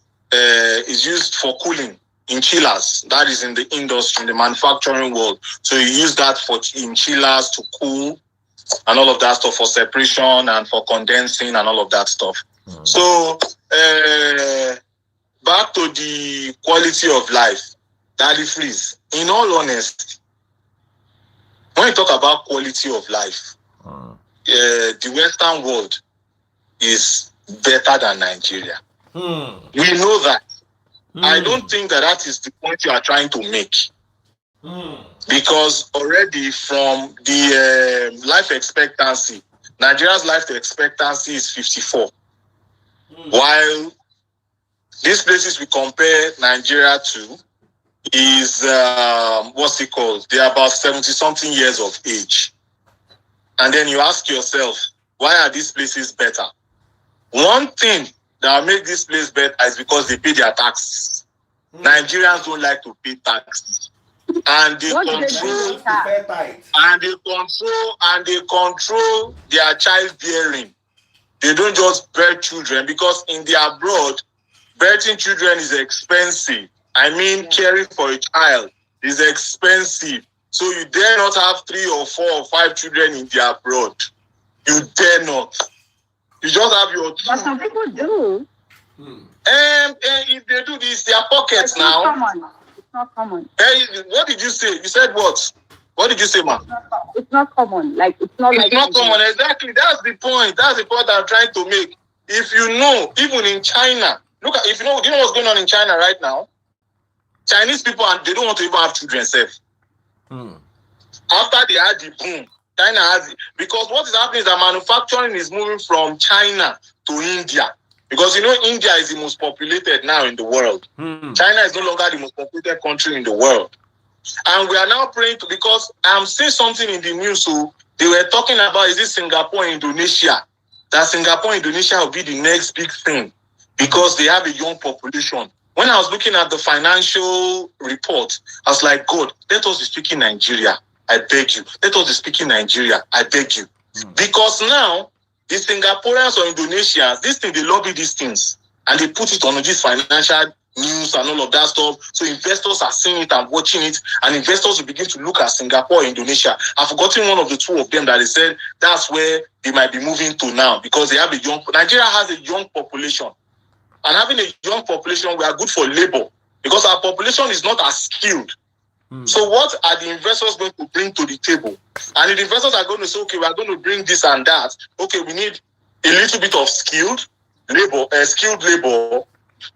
used for cooling in chillers. That is in the industry, in the manufacturing world. So you use that in chillers to cool and all of that stuff, for separation and for condensing and all of that stuff. So back to the quality of life, Daddy Freeze. In all honesty, when you talk about quality of life, the Western world is better than Nigeria. We know that. I don't think that is the point you are trying to make. Because already from the life expectancy, Nigeria's life expectancy is 54. While these places we compare Nigeria to is, what's it called? They are about 70-something years of age. And then you ask yourself, why are these places better? One thing that will make this place better is because they pay their taxes. Nigerians don't like to pay taxes. And they control their childbearing. They don't just birth children, because in the abroad, birthing children is expensive. I mean, caring for a child is expensive. So you dare not have 3 or 4 or 5 children in the abroad. You dare not. You just have your 2. But some people do. And if they do this, their pockets now. It's not common. What did you say? You said what? What did you say, man? It's not common. Like it's not common. Exactly. That's the point. That's the point I'm trying to make. If you know, even in China, look at do you know what's going on in China right now? Chinese people, and they don't want to even have children safe. After they had the boom, China has it. Because what is happening is that manufacturing is moving from China to India. Because India is the most populated now in the world. China is no longer the most populated country in the world. And we are now praying because I'm seeing something in the news. So they were talking about, is it Singapore, Indonesia? That Singapore, Indonesia will be the next big thing because they have a young population. When I was looking at the financial report, I was like, God, let us be speaking Nigeria. I beg you. Let us be speaking Nigeria. I beg you. Because now, the Singaporeans or Indonesians, this thing, they lobby these things. And they put it on this financial news and all of that stuff. So investors are seeing it and watching it. And investors will begin to look at Singapore or Indonesia. I've forgotten one of the 2 of them that they said that's where they might be moving to now. Because they have Nigeria has a young population. And having a young population, we are good for labor. Because our population is not as skilled. So what are the investors going to bring to the table? And if the investors are going to say, okay, we are going to bring this and that. Okay, we need a little bit of skilled labor.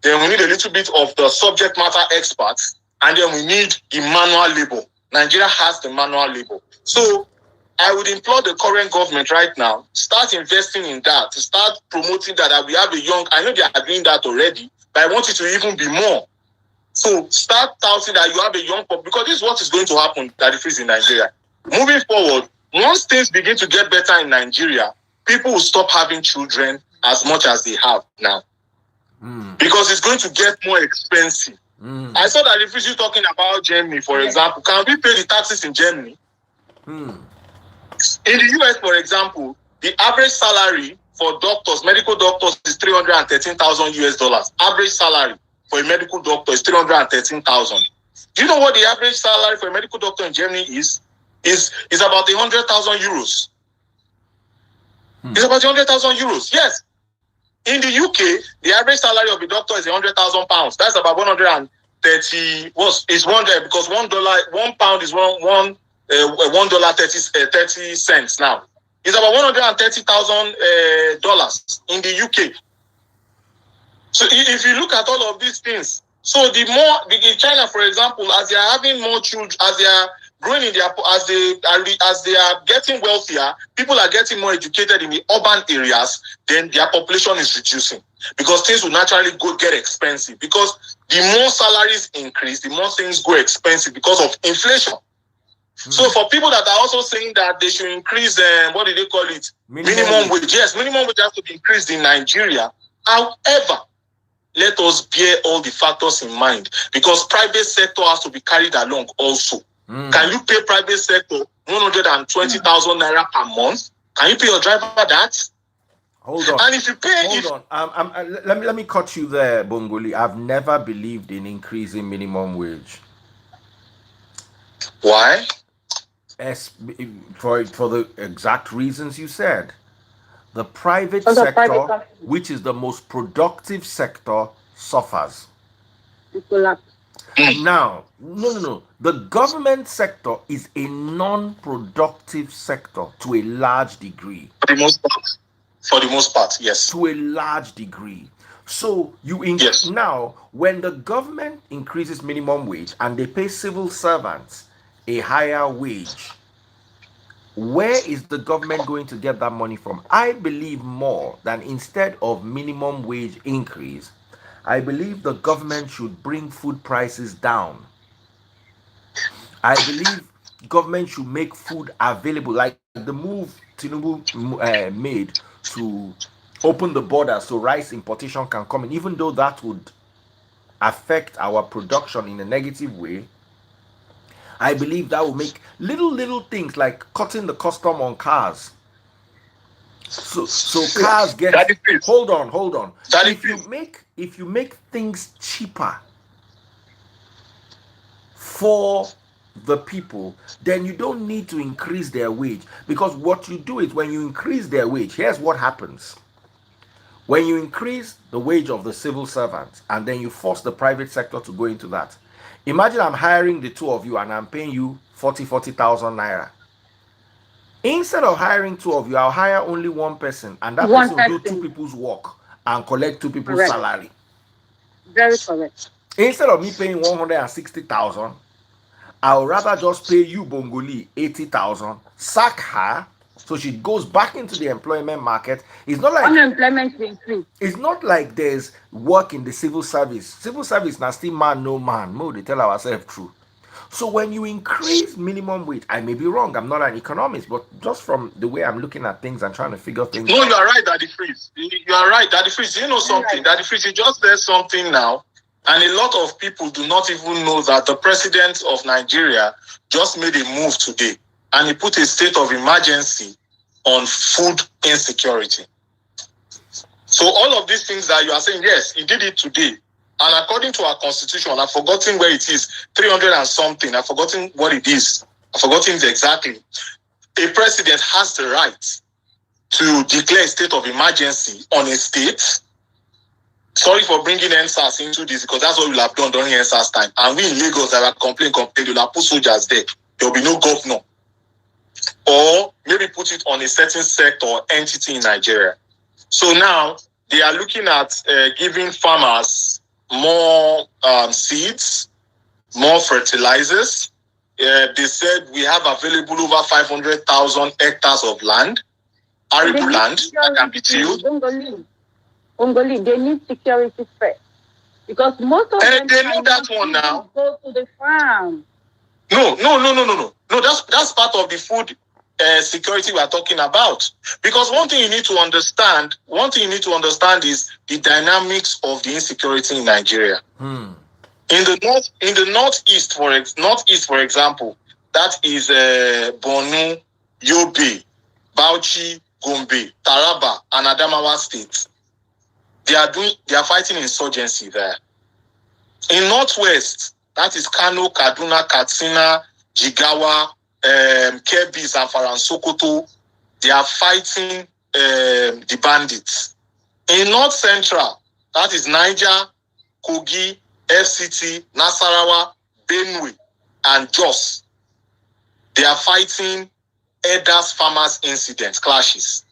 Then we need a little bit of the subject matter experts. And then we need the manual labor. Nigeria has the manual labor. So I would implore the current government right now, start investing in that, to start promoting that we have a young, I know they are doing that already, but I want it to even be more. So start touting that you have a young population, because this is what is going to happen that it is in Nigeria. Moving forward, once things begin to get better in Nigeria, people will stop having children as much as they have now. Because it's going to get more expensive. I saw that if you're talking about Germany, for example, can we pay the taxes in Germany? In the US, for example, the average salary for doctors, medical doctors, is $313,000 US. Average salary for a medical doctor is $313,000. Do you know what the average salary for a medical doctor in Germany is? Is about 100,000 euros. It's about 100,000 euros. Yes. In the UK, the average salary of a doctor is 100,000 pounds. That's about 130. Is one there because £1 is $1 30 cents now. It's about $130,000 in the UK. So if you look at all of these things, so the more in China, for example, as they are having more children, as they are growing in their, as they are getting wealthier, people are getting more educated in the urban areas, then their population is reducing because things will naturally get expensive. Because the more salaries increase, the more things go expensive because of inflation. So for people that are also saying that they should increase, what do they call it? Minimum wage. Yes, minimum wage has to be increased in Nigeria. However, let us bear all the factors in mind because private sector has to be carried along also. Can you pay private sector 120,000 naira per month? Can you pay your driver that? Hold on. And if you pay, let me cut you there, Bongoli. I've never believed in increasing minimum wage. Why? For the exact reasons you said. The private sector, which is the most productive sector, suffers. Now, no. The government sector is a non-productive sector to a large degree. For the most part, yes. To a large degree. So now, when the government increases minimum wage and they pay civil servants a higher wage, where is the government going to get that money from? I believe more than instead of minimum wage increase, I believe the government should bring food prices down. I believe government should make food available, like the move Tinubu made to open the border so rice importation can come in, even though that would affect our production in a negative way. I believe that will make little things like cutting the custom on cars. So cars get. Hold on. If you make things cheaper for the people, then you don't need to increase their wage. Because what you do is when you increase their wage, here's what happens. When you increase the wage of the civil servants and then you force the private sector to go into that, imagine I'm hiring the two of you and I'm paying you 40,000 naira. Instead of hiring two of you, I'll hire only one person, and that person will do two people's work and collect two people's salary. Very correct. Instead of me paying 160,000, I'll rather just pay you, Bongoli, 80,000, sack her, so she goes back into the employment market. It's not like unemployment increase. It's not like there's work in the civil service. Civil service now still man, no man. No, they tell ourselves true. So when you increase minimum wage, I may be wrong. I'm not an economist, but just from the way I'm looking at things and trying to figure things No, out. you are right, Daddy Freeze. You are right, Daddy Freeze. You know something? Daddy Freeze, you just said something now. And a lot of people do not even know that the president of Nigeria just made a move today. And he put a state of emergency on food insecurity. So all of these things that you are saying, yes, he did it today. And according to our constitution, I've forgotten where it is, 300 and something. I've forgotten what it is. I've forgotten it exactly. A president has the right to declare a state of emergency on a state. Sorry for bringing NSAS into this, because that's what we'll have done during NSAS time. And we in Lagos that are complaining, we'll have put soldiers there. There will be no governor. Or maybe put it on a certain sector or entity in Nigeria. So now they are looking at giving farmers more seeds, more fertilizers. They said we have available over 500,000 hectares of land, arable land that can be tilled. Ongoli, they need security first, because most of them they know that one now. Go to the farm. No. That's part of the food security we are talking about. Because one thing you need to understand is the dynamics of the insecurity in Nigeria. In the northeast, for example, that is Borno, Yobe, Bauchi, Gombe, Taraba, and Adamawa states. They are fighting insurgency there. In northwest, that is Kano, Kaduna, Katsina, Jigawa, Kebbi, Zamfara, and Sokoto. They are fighting the bandits. In north central, that is Niger, Kogi, FCT, Nasarawa, Benue, and Jos. They are fighting elders farmers incidents, clashes.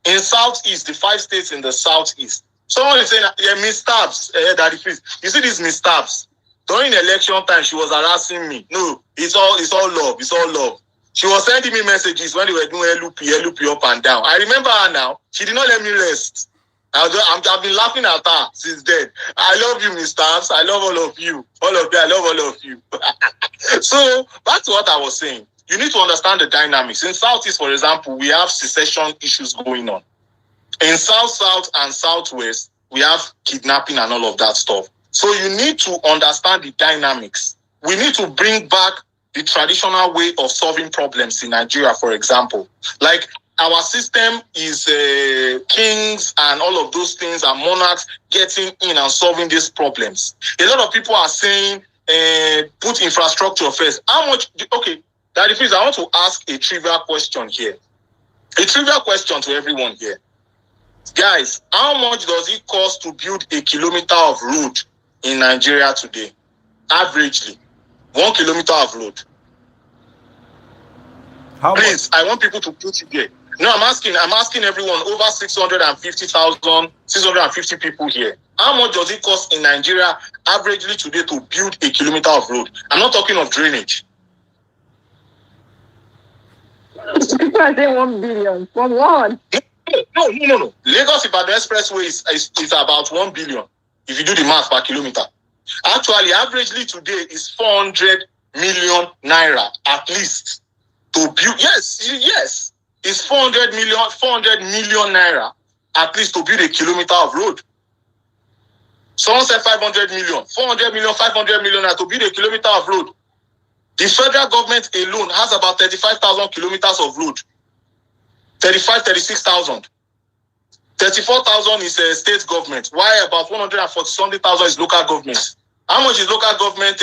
In southeast, the 5 states in the southeast. Someone is saying, Miss Tabs, Daddy, please. You see this Miss Tabs? During election time, she was harassing me. No, it's all love. It's all love. She was sending me messages when they were doing LUP up and down. I remember her now. She did not let me rest. I've been laughing at her since then. I love you, Miss Tabs. I love all of you. All of you. I love all of you. So, back to what I was saying. You need to understand the dynamics. In Southeast, for example, we have secession issues going on. In South and Southwest, we have kidnapping and all of that stuff. So you need to understand the dynamics. We need to bring back the traditional way of solving problems in Nigeria, for example. Like our system is kings and all of those things and monarchs getting in and solving these problems. A lot of people are saying, put infrastructure first. How much? Okay, Daddy, please, I want to ask a trivial question here. A trivial question to everyone here. Guys, how much does it cost to build a kilometer of road in Nigeria today? Averagely, 1 kilometer of road. Please, I want people to put it there. No, I'm asking everyone, over 650,000, 650 people here. How much does it cost in Nigeria averagely today to build a kilometer of road? I'm not talking of drainage. People are saying 1 billion. From what? No. Lagos-Ibadan Expressway is about 1 billion if you do the math per kilometer. Actually, averagely today is 400 million naira at least to build. Yes, it's 400 million naira at least to build a kilometer of road. Someone said 500 million, 400 million, 500 million naira to build a kilometer of road. The federal government alone has about 35,000 kilometers of road. 36,000. 34,000 is a state government. Why about 140,000 is local government? How much is local government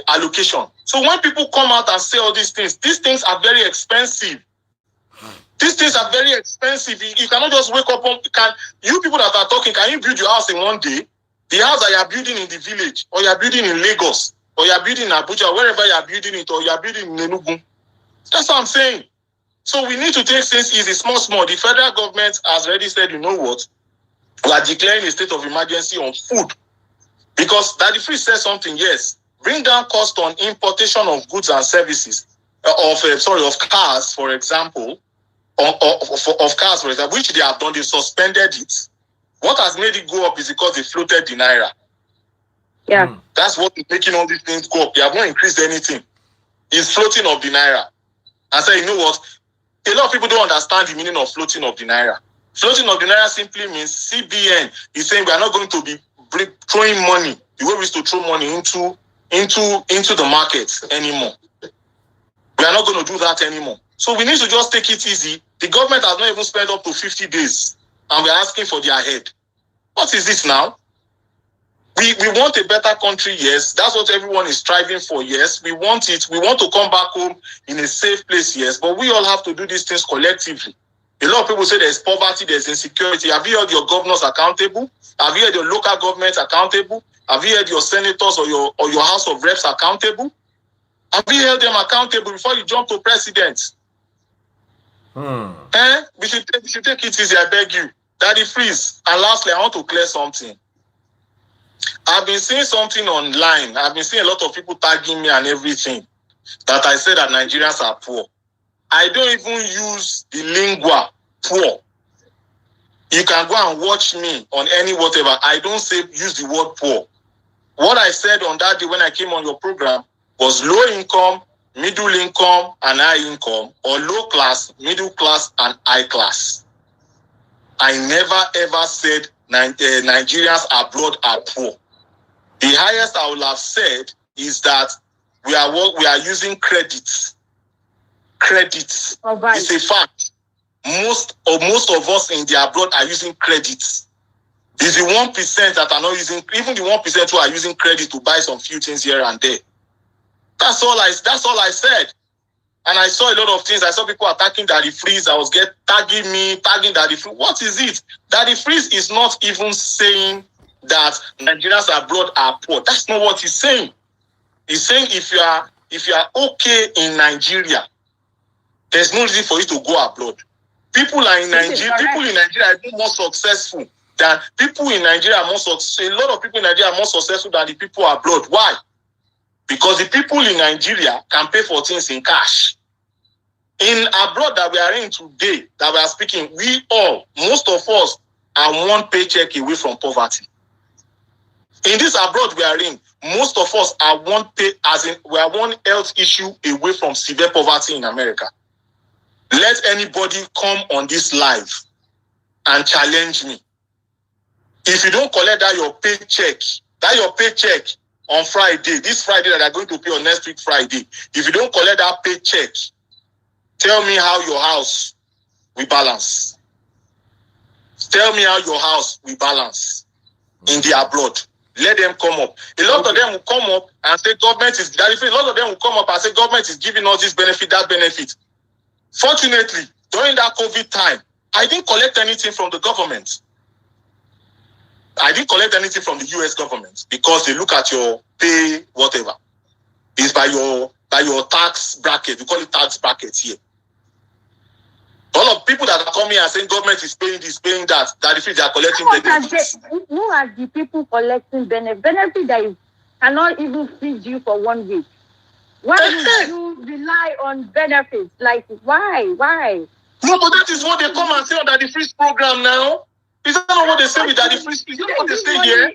allocation. So when people come out and say all these things are very expensive. These things are very expensive. You cannot just wake up you people that are talking, can you build your house in one day? The house that you are building in the village, or you are building in Lagos, or you are building in Abuja, wherever you are building it, or you are building in Enugu. That's what I'm saying. So we need to take things easy, small. The federal government has already said, you know what? We are declaring a state of emergency on food. Because Daddy Free said something, yes. Bring down cost on importation of goods and services, of cars, for example, of cars, for example, which they have done, they suspended it. What has made it go up is because they floated the naira. Yeah. That's what is making all these things go up. They have not increased anything. It's floating of the naira. And say, you know what? A lot of people don't understand the meaning of floating of the naira. Floating of the naira simply means CBN is saying we are not going to be throwing money the way we used to throw money into the market anymore. We are not going to do that anymore. So we need to just take it easy. The government has not even spent up to 50 days, and we're asking for their head. What is this now? We want a better country, yes. That's what everyone is striving for, yes. We want it. We want to come back home in a safe place, yes. But we all have to do these things collectively. A lot of people say there's poverty, there's insecurity. Have you held your governors accountable? Have you held your local government accountable? Have you held your senators or your House of Reps accountable? Have you held them accountable before you jump to president? We should take it easy, I beg you. Daddy Freeze. And lastly, I want to clear something. I've been seeing something online. I've been seeing a lot of people tagging me and everything that I said that Nigerians are poor. I don't even use the lingua poor. You can go and watch me on any whatever. I don't use the word poor. What I said on that day when I came on your program was low income, middle income, and high income, or low class, middle class, and high class. I never ever said Nigerians abroad are poor. The highest I would have said is that we are using credits. Credits. Right. It's a fact. Most of us in the abroad are using credits. It's the 1% that are not using, even the 1% who are using credit to buy some few things here and there. That's all I said. And I saw a lot of things. I saw people attacking Daddy Freeze. I was tagging Daddy Freeze. What is it? Daddy Freeze is not even saying that Nigerians abroad are poor. That's not what he's saying. He's saying if you are okay in Nigeria, there's no reason for you to go abroad. People in Nigeria are more successful than people in Nigeria are more successful. A lot of people in Nigeria are more successful than the people abroad. Why? Because the people in Nigeria can pay for things in cash. In abroad that we are in today, that we are speaking, most of us are one paycheck away from poverty. In this abroad we are in, most of us are we are one health issue away from severe poverty in America. Let anybody come on this live and challenge me. If you don't collect your paycheck on Friday, this Friday that I'm going to pay on next week Friday, if you don't collect that paycheck, tell me how your house will balance. Tell me how your house will balance in the abroad. Let them come up. A lot of them will come up and say government is, a lot of them will come up and say government is giving us this benefit, that benefit. Fortunately, during that COVID time, I didn't collect anything from the government. I didn't collect anything from the US government because they look at your pay, whatever. It's by your tax bracket. We call it tax bracket here. All of people that are coming and saying government is paying this, paying that if they are collecting benefits. Who are the people collecting benefits? Benefit that cannot even feed you for 1 week. Why do you rely on benefits? Like, why? No, but that is what they come and say on the free program now. Is that not what they say with the free? Is that what they say here?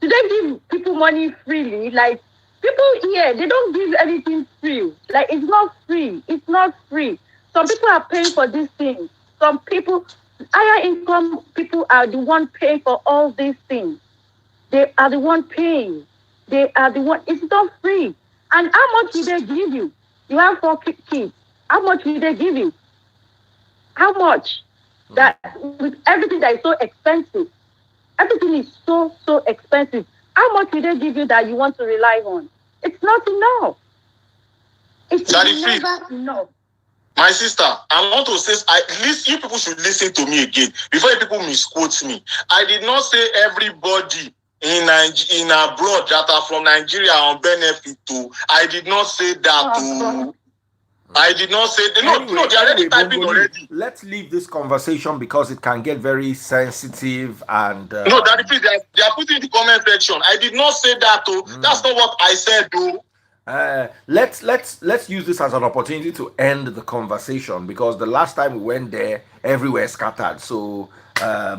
Do they give people money freely? Like, people here, they don't give anything free. Like, it's not free. It's not free. Some people are paying for these things. Some people, higher income people are the one paying for all these things. They are the one paying. They are the one. It's not free. And how much will they give you? You have 4 kids. How much will they give you? How much? That with everything that is so expensive. Everything is so expensive. How much will they give you that you want to rely on? It's not enough. It's never enough. My sister, I want to say, you people should listen to me again before you people misquote me. I did not say everybody in abroad that are from Nigeria on benefit too. I did not say that too. I did not say they are already typing already. Let's leave this conversation because it can get very sensitive and no, Daddy, please, they are putting in the comment section. I did not say that too. That's not what I said though. Let's use this as an opportunity to end the conversation because the last time we went there, everywhere scattered. So they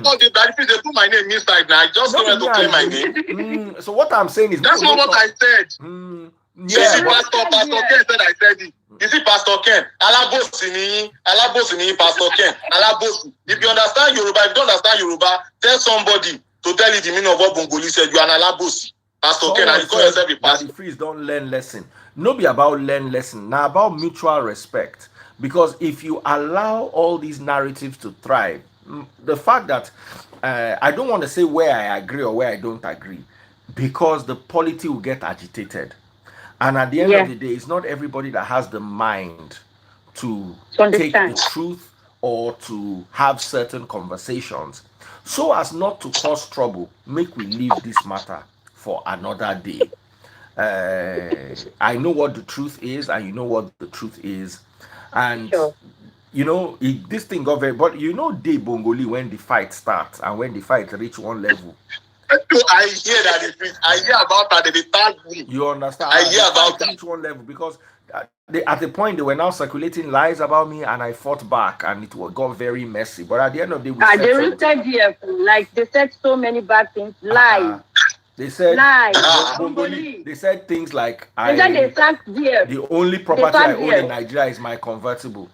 put my name inside now. I just wanted to claim my name. So what I'm saying is that's not what I said. Yeah, Pastor Ken said I said it. You see, Pastor Ken, Alabosi, Pastor Ken, Alabosi. If you understand Yoruba, if you don't understand Yoruba, tell somebody to tell you the meaning of what Bongoli said. You are an Alabosi. Pastor Ken, and you call yourself a pastor. The freeze don't learn lesson. No be about learn lesson. Now about mutual respect. Because if you allow all these narratives to thrive, the fact that I don't want to say where I agree or where I don't agree, because the polity will get agitated. And at the end of the day, it's not everybody that has the mind to take the truth or to have certain conversations. So as not to cause trouble, make we leave this matter for another day. I know what the truth is, and you know what the truth is. And, you know, this thing got very... But you know, day Bongoli, when the fight starts and when the fight reach one level... I hear that I hear about that they tag me. You understand? I hear about that. Each one level because at the point they were now circulating lies about me, and I fought back, and it got very messy. But at the end of the day, they said like they said so many bad things. Lies. They said lies. They said things like the only property I own in Nigeria is my convertible.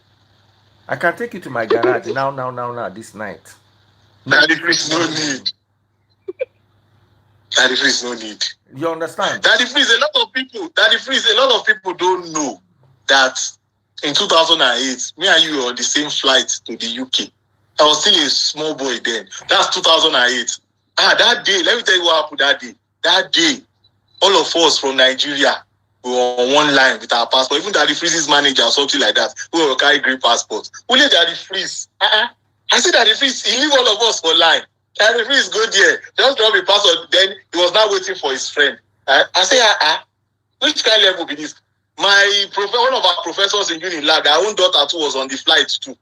I can take you to my garage now this night. There is no need. Daddy Freeze, no need. You understand? Daddy Freeze, a lot of people don't know that in 2008, me and you were on the same flight to the UK. I was still a small boy then. That's 2008. That day, let me tell you what happened that day. That day, all of us from Nigeria were on one line with our passport. Even Daddy Freeze's manager or something like that, we were carrying green passports. Only Daddy Freeze. I said Daddy Freeze, he leave all of us for line. Daddy Freeze go there. Just drop a passport. Then he was now waiting for his friend. I say, which kind of level be this? One of our professors in Unilab, our own daughter too was on the flight too.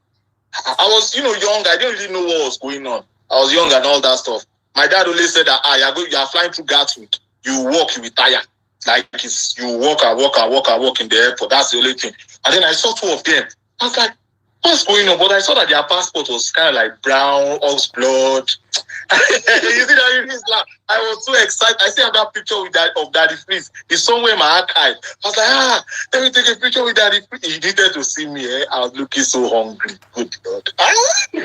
I was, young. I didn't really know what was going on. I was young and all that stuff. My dad only said that you are flying through Gatwick. You walk, you retire. Like you walk in the airport. That's the only thing. And then I saw two of them. I was like, what's going on? But I saw that their passport was kind of like brown, ox blood. You see that? I was so excited. I still have that picture of Daddy Freeze. It's somewhere in my archive. I was like, let me take a picture with Daddy Freeze. He needed to see me. I was looking so hungry. Good God. You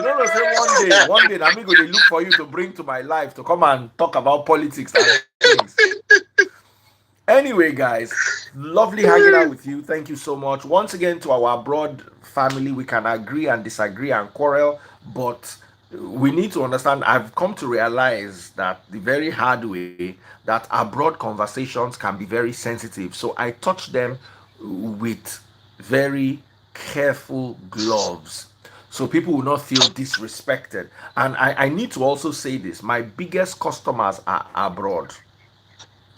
know what I'm saying? One day, I'm going to look for you to bring to my life to come and talk about politics and things. Anyway, guys, lovely hanging out with you. Thank you so much. Once again, to our abroad family, we can agree and disagree and quarrel, but we need to understand, I've come to realize that the very hard way, that abroad conversations can be very sensitive. So I touch them with very careful gloves, so people will not feel disrespected. And I need to also say this, my biggest customers are abroad.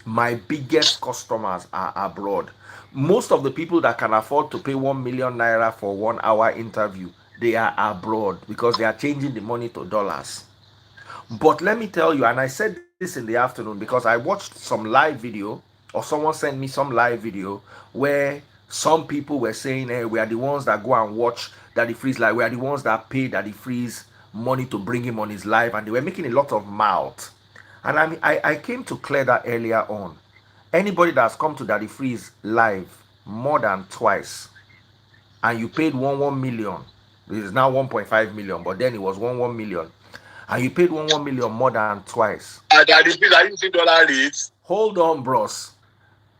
My biggest customers are abroad. Most of the people that can afford to pay 1 million naira for 1 hour interview, they are abroad because they are changing the money to dollars. But let me tell you, and I said this in the afternoon because I watched some live video, or someone sent me some live video where some people were saying, hey, we are the ones that go and watch Daddy Freeze live. We are the ones that pay Daddy Freeze money to bring him on his live, and they were making a lot of mouth. And I came to clear that earlier on. Anybody that's come to Daddy Freeze live more than twice, and you paid 1 million, it is now 1.5 million, but then it was 1 million, and you paid 1 million more than twice. Daddy Freeze, are you using dollar rates? Hold on, bros.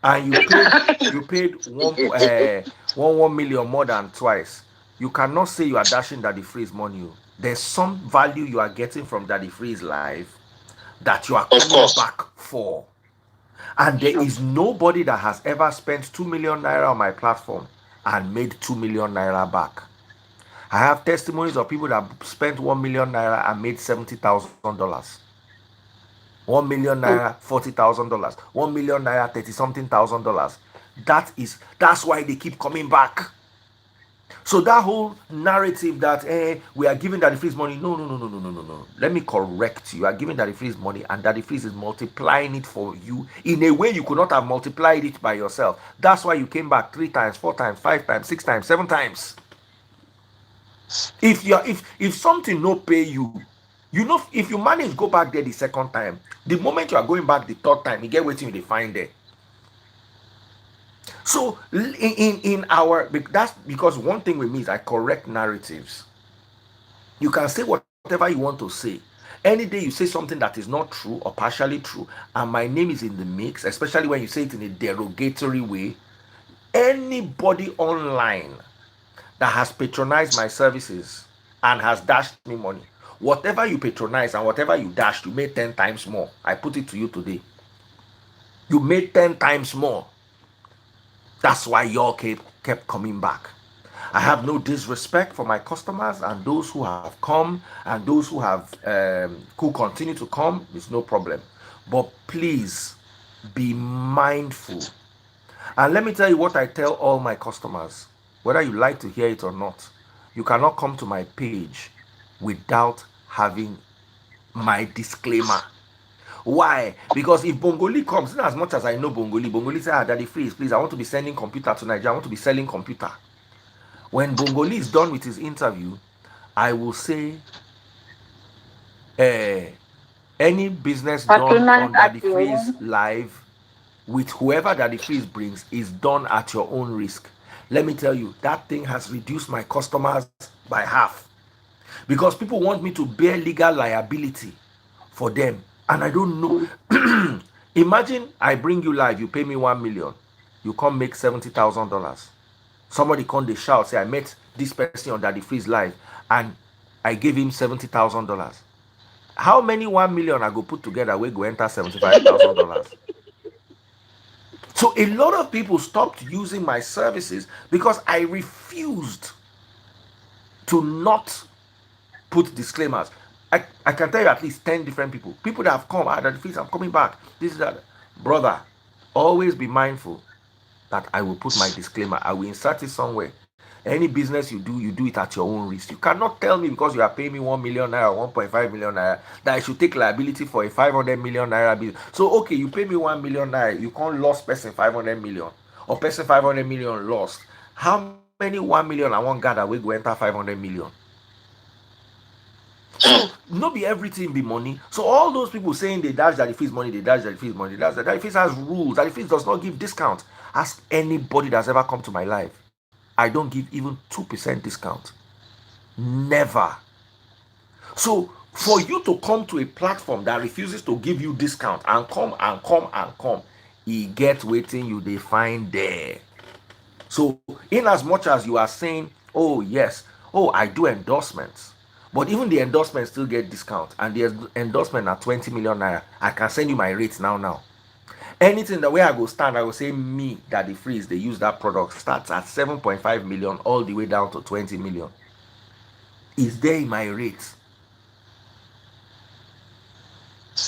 And you paid 1 million more than twice. You cannot say you are dashing Daddy Freeze money. There's some value you are getting from Daddy Freeze live, that you are coming back for. And there is nobody that has ever spent 2 million naira on my platform and made 2 million naira back. I have testimonies of people that spent 1 million naira and made $70,000. 1 million naira, $40,000. 1 million naira, 30 something thousand dollars. That's why they keep coming back. So that whole narrative that we are giving Daddy Freeze money, no. Let me correct you. You are giving Daddy Freeze money, and Daddy Freeze is multiplying it for you in a way you could not have multiplied it by yourself. That's why you came back 3 times, 4 times, 5 times, 6 times, 7 times. If something no pay you, you know, if you manage go back there the second time, the moment you are going back the third time, you get waiting you find there. So in our, that's because one thing with me is I correct narratives. You can say whatever you want to say. Any day you say something that is not true or partially true, and my name is in the mix, especially when you say it in a derogatory way, anybody online that has patronized my services and has dashed me money, whatever you patronize and whatever you dashed, you made 10 times more. I put it to you today. You made 10 times more. That's why y'all kept coming back. I have no disrespect for my customers and those who have come and those who have who continue to come. It's no problem. But please be mindful. And let me tell you what I tell all my customers, whether you like to hear it or not. You cannot come to my page without having my disclaimer. Why? Because if Bongoli comes, in as much as I know Bongoli say, Daddy Freeze, please, I want to be sending computer to Nigeria. I want to be selling computer. When Bongoli is done with his interview, I will say, any business done on Daddy Freeze live with whoever Daddy Freeze brings is done at your own risk. Let me tell you, that thing has reduced my customers by half. Because people want me to bear legal liability for them. And I don't know. Imagine I bring you live, you pay me 1 million. You come make $70,000. Somebody come they shout, say, I met this person on Daddy Freeze live and I gave him $70,000. How many 1 million I go put together we go enter $75,000? So a lot of people stopped using my services because I refused to not put disclaimers. I can tell you at least 10 different people that have come, Daddy Freeze, I'm coming back, this is that. Brother, always be mindful that I will put my disclaimer. I will insert it somewhere. Any business you do it at your own risk. You cannot tell me because you are paying me 1 million naira, 1.5 million naira, that I should take liability for a 500 million naira business. So okay, you pay me 1 million naira, you can't lose person 500 million or person 500 million lost. How many 1 million I want gather we go enter 500 million? So not be everything be money. So all those people saying they dash Daddy Freeze money, they dash Daddy Freeze money. Daddy Freeze has rules. Daddy Freeze does not give discount. Ask anybody that's ever come to my life. I don't give even 2% discount. Never. So for you to come to a platform that refuses to give you discount and come, he gets waiting you they find there. So in as much as you are saying, oh yes, oh I do endorsements, but even the endorsements still get discount, and the endorsement at 20 million naira. I can send you my rates now. Anything the way I go stand, I will say me, Daddy Freeze, they use that product starts at 7.5 million all the way down to 20 million. Is there in my rates?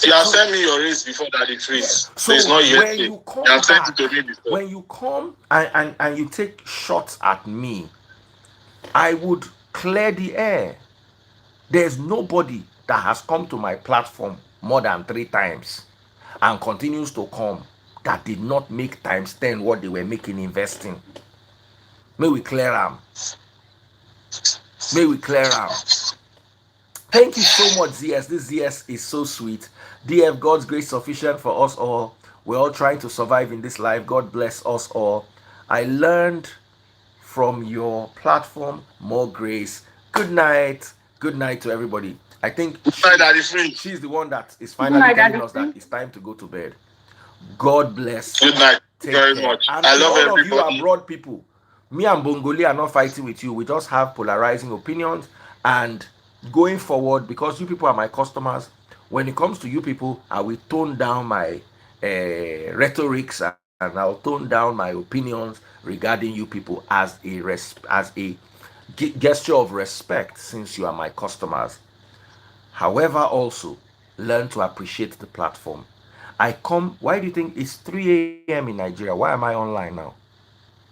You have sent me your rates before Daddy Freeze. So it's not yet. When you come back, when you come and you take shots at me, I would clear the air. There's nobody that has come to my platform more than 3 times and continues to come that did not make times 10 what they were making investing. May we clear them. May we clear them. Thank you so much, ZS. This ZS is so sweet. DF, God's grace sufficient for us all. We're all trying to survive in this life. God bless us all. I learned from your platform. More grace. Good night. Good night to everybody. I think she's the one that is finally telling us that it's time to go to bed. God bless. Good night. Very much. And I love all everybody. Of you abroad people. Me and Bongoli are not fighting with you. We just have polarizing opinions. And going forward, because you people are my customers, When it comes to you people, I will tone down my rhetorics, and I'll tone down my opinions regarding you people as a gesture of respect, since you are my customers. However, also learn to appreciate the platform. I come, why do you think it's 3 a.m. in Nigeria? Why am I online now?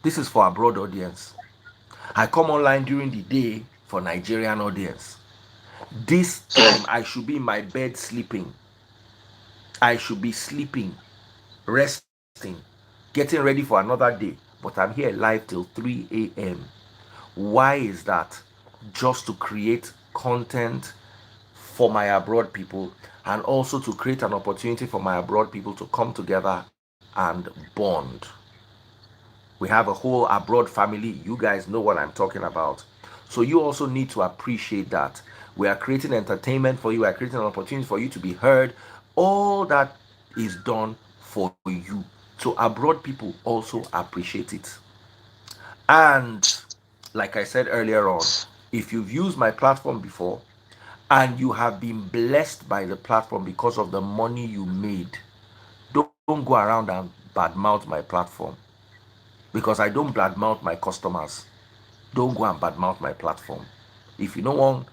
This is for a broad audience. I come online during the day for Nigerian audience. This time I should be in my bed sleeping. I should be sleeping, resting, getting ready for another day. But I'm here live till 3 a.m. Why is that? Just to create content for my abroad people, and also to create an opportunity for my abroad people to come together and bond. We have a whole abroad family. You guys know what I'm talking about. So you also need to appreciate that. We are creating entertainment for you, we are creating an opportunity for you to be heard. All that is done for you. So abroad people also appreciate it. And like I said earlier on, if you've used my platform before and you have been blessed by the platform because of the money you made, don't go around and badmouth my platform, because I don't badmouth my customers. Don't go and badmouth my platform. If you don't want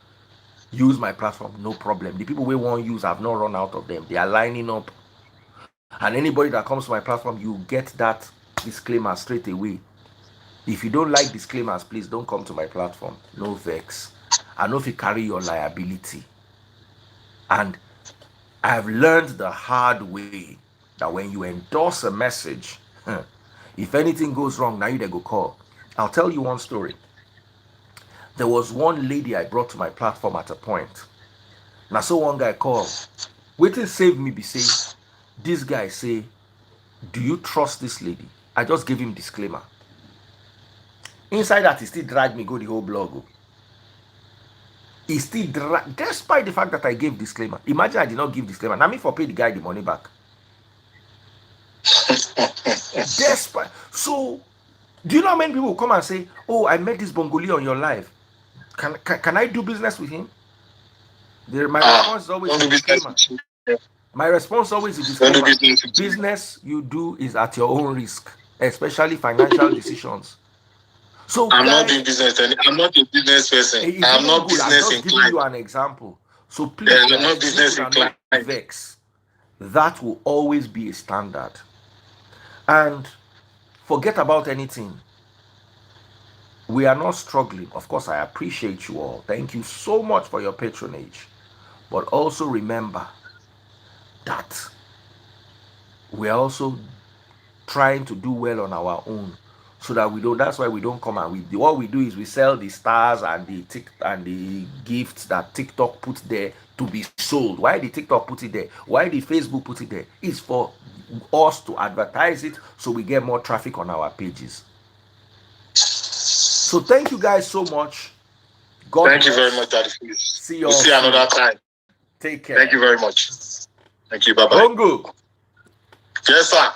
use my platform, no problem. The people we want use have not run out of them. They are lining up. And anybody that comes to my platform, you get that disclaimer straight away. If you don't like disclaimers, please don't come to my platform. No vex. I know if you carry your liability. And I've learned the hard way that when you endorse a message, if anything goes wrong, now you they go call. I'll tell you one story. There was one lady I brought to my platform at a point. Now, so one guy called. Waiting save me be say, this guy say, do you trust this lady? I just gave him disclaimer. Inside that, he still dragged me go the whole blog. He still dragged, despite the fact that I gave disclaimer. Imagine I did not give disclaimer. Now me for pay the guy the money back. Despite. So, do you know how many people will come and say, oh, I met this Bongoli on your live. Can I do business with him? My response is always a disclaimer. My response always is disclaimer. Business you do is at your own risk, especially financial decisions. So I'm guys, not doing business. I'm not a business person. I'm not business inclined. I'm just giving you an example. So please, I'm not business inclined. Vex. That will always be a standard. And forget about anything. We are not struggling. Of course, I appreciate you all. Thank you so much for your patronage. But also remember that we are also trying to do well on our own, so that we don't. That's why we don't come and what we do is we sell the stars and the gifts that TikTok put there to be sold. Why did TikTok put it there? Why did Facebook put it there? It's for us to advertise it so we get more traffic on our pages. So thank you guys so much. God thank bless. You very much, Daddy. See you all. We'll see you another time. Take care. Thank you very much. Thank you. Bye bye. Bongo. Yes, sir.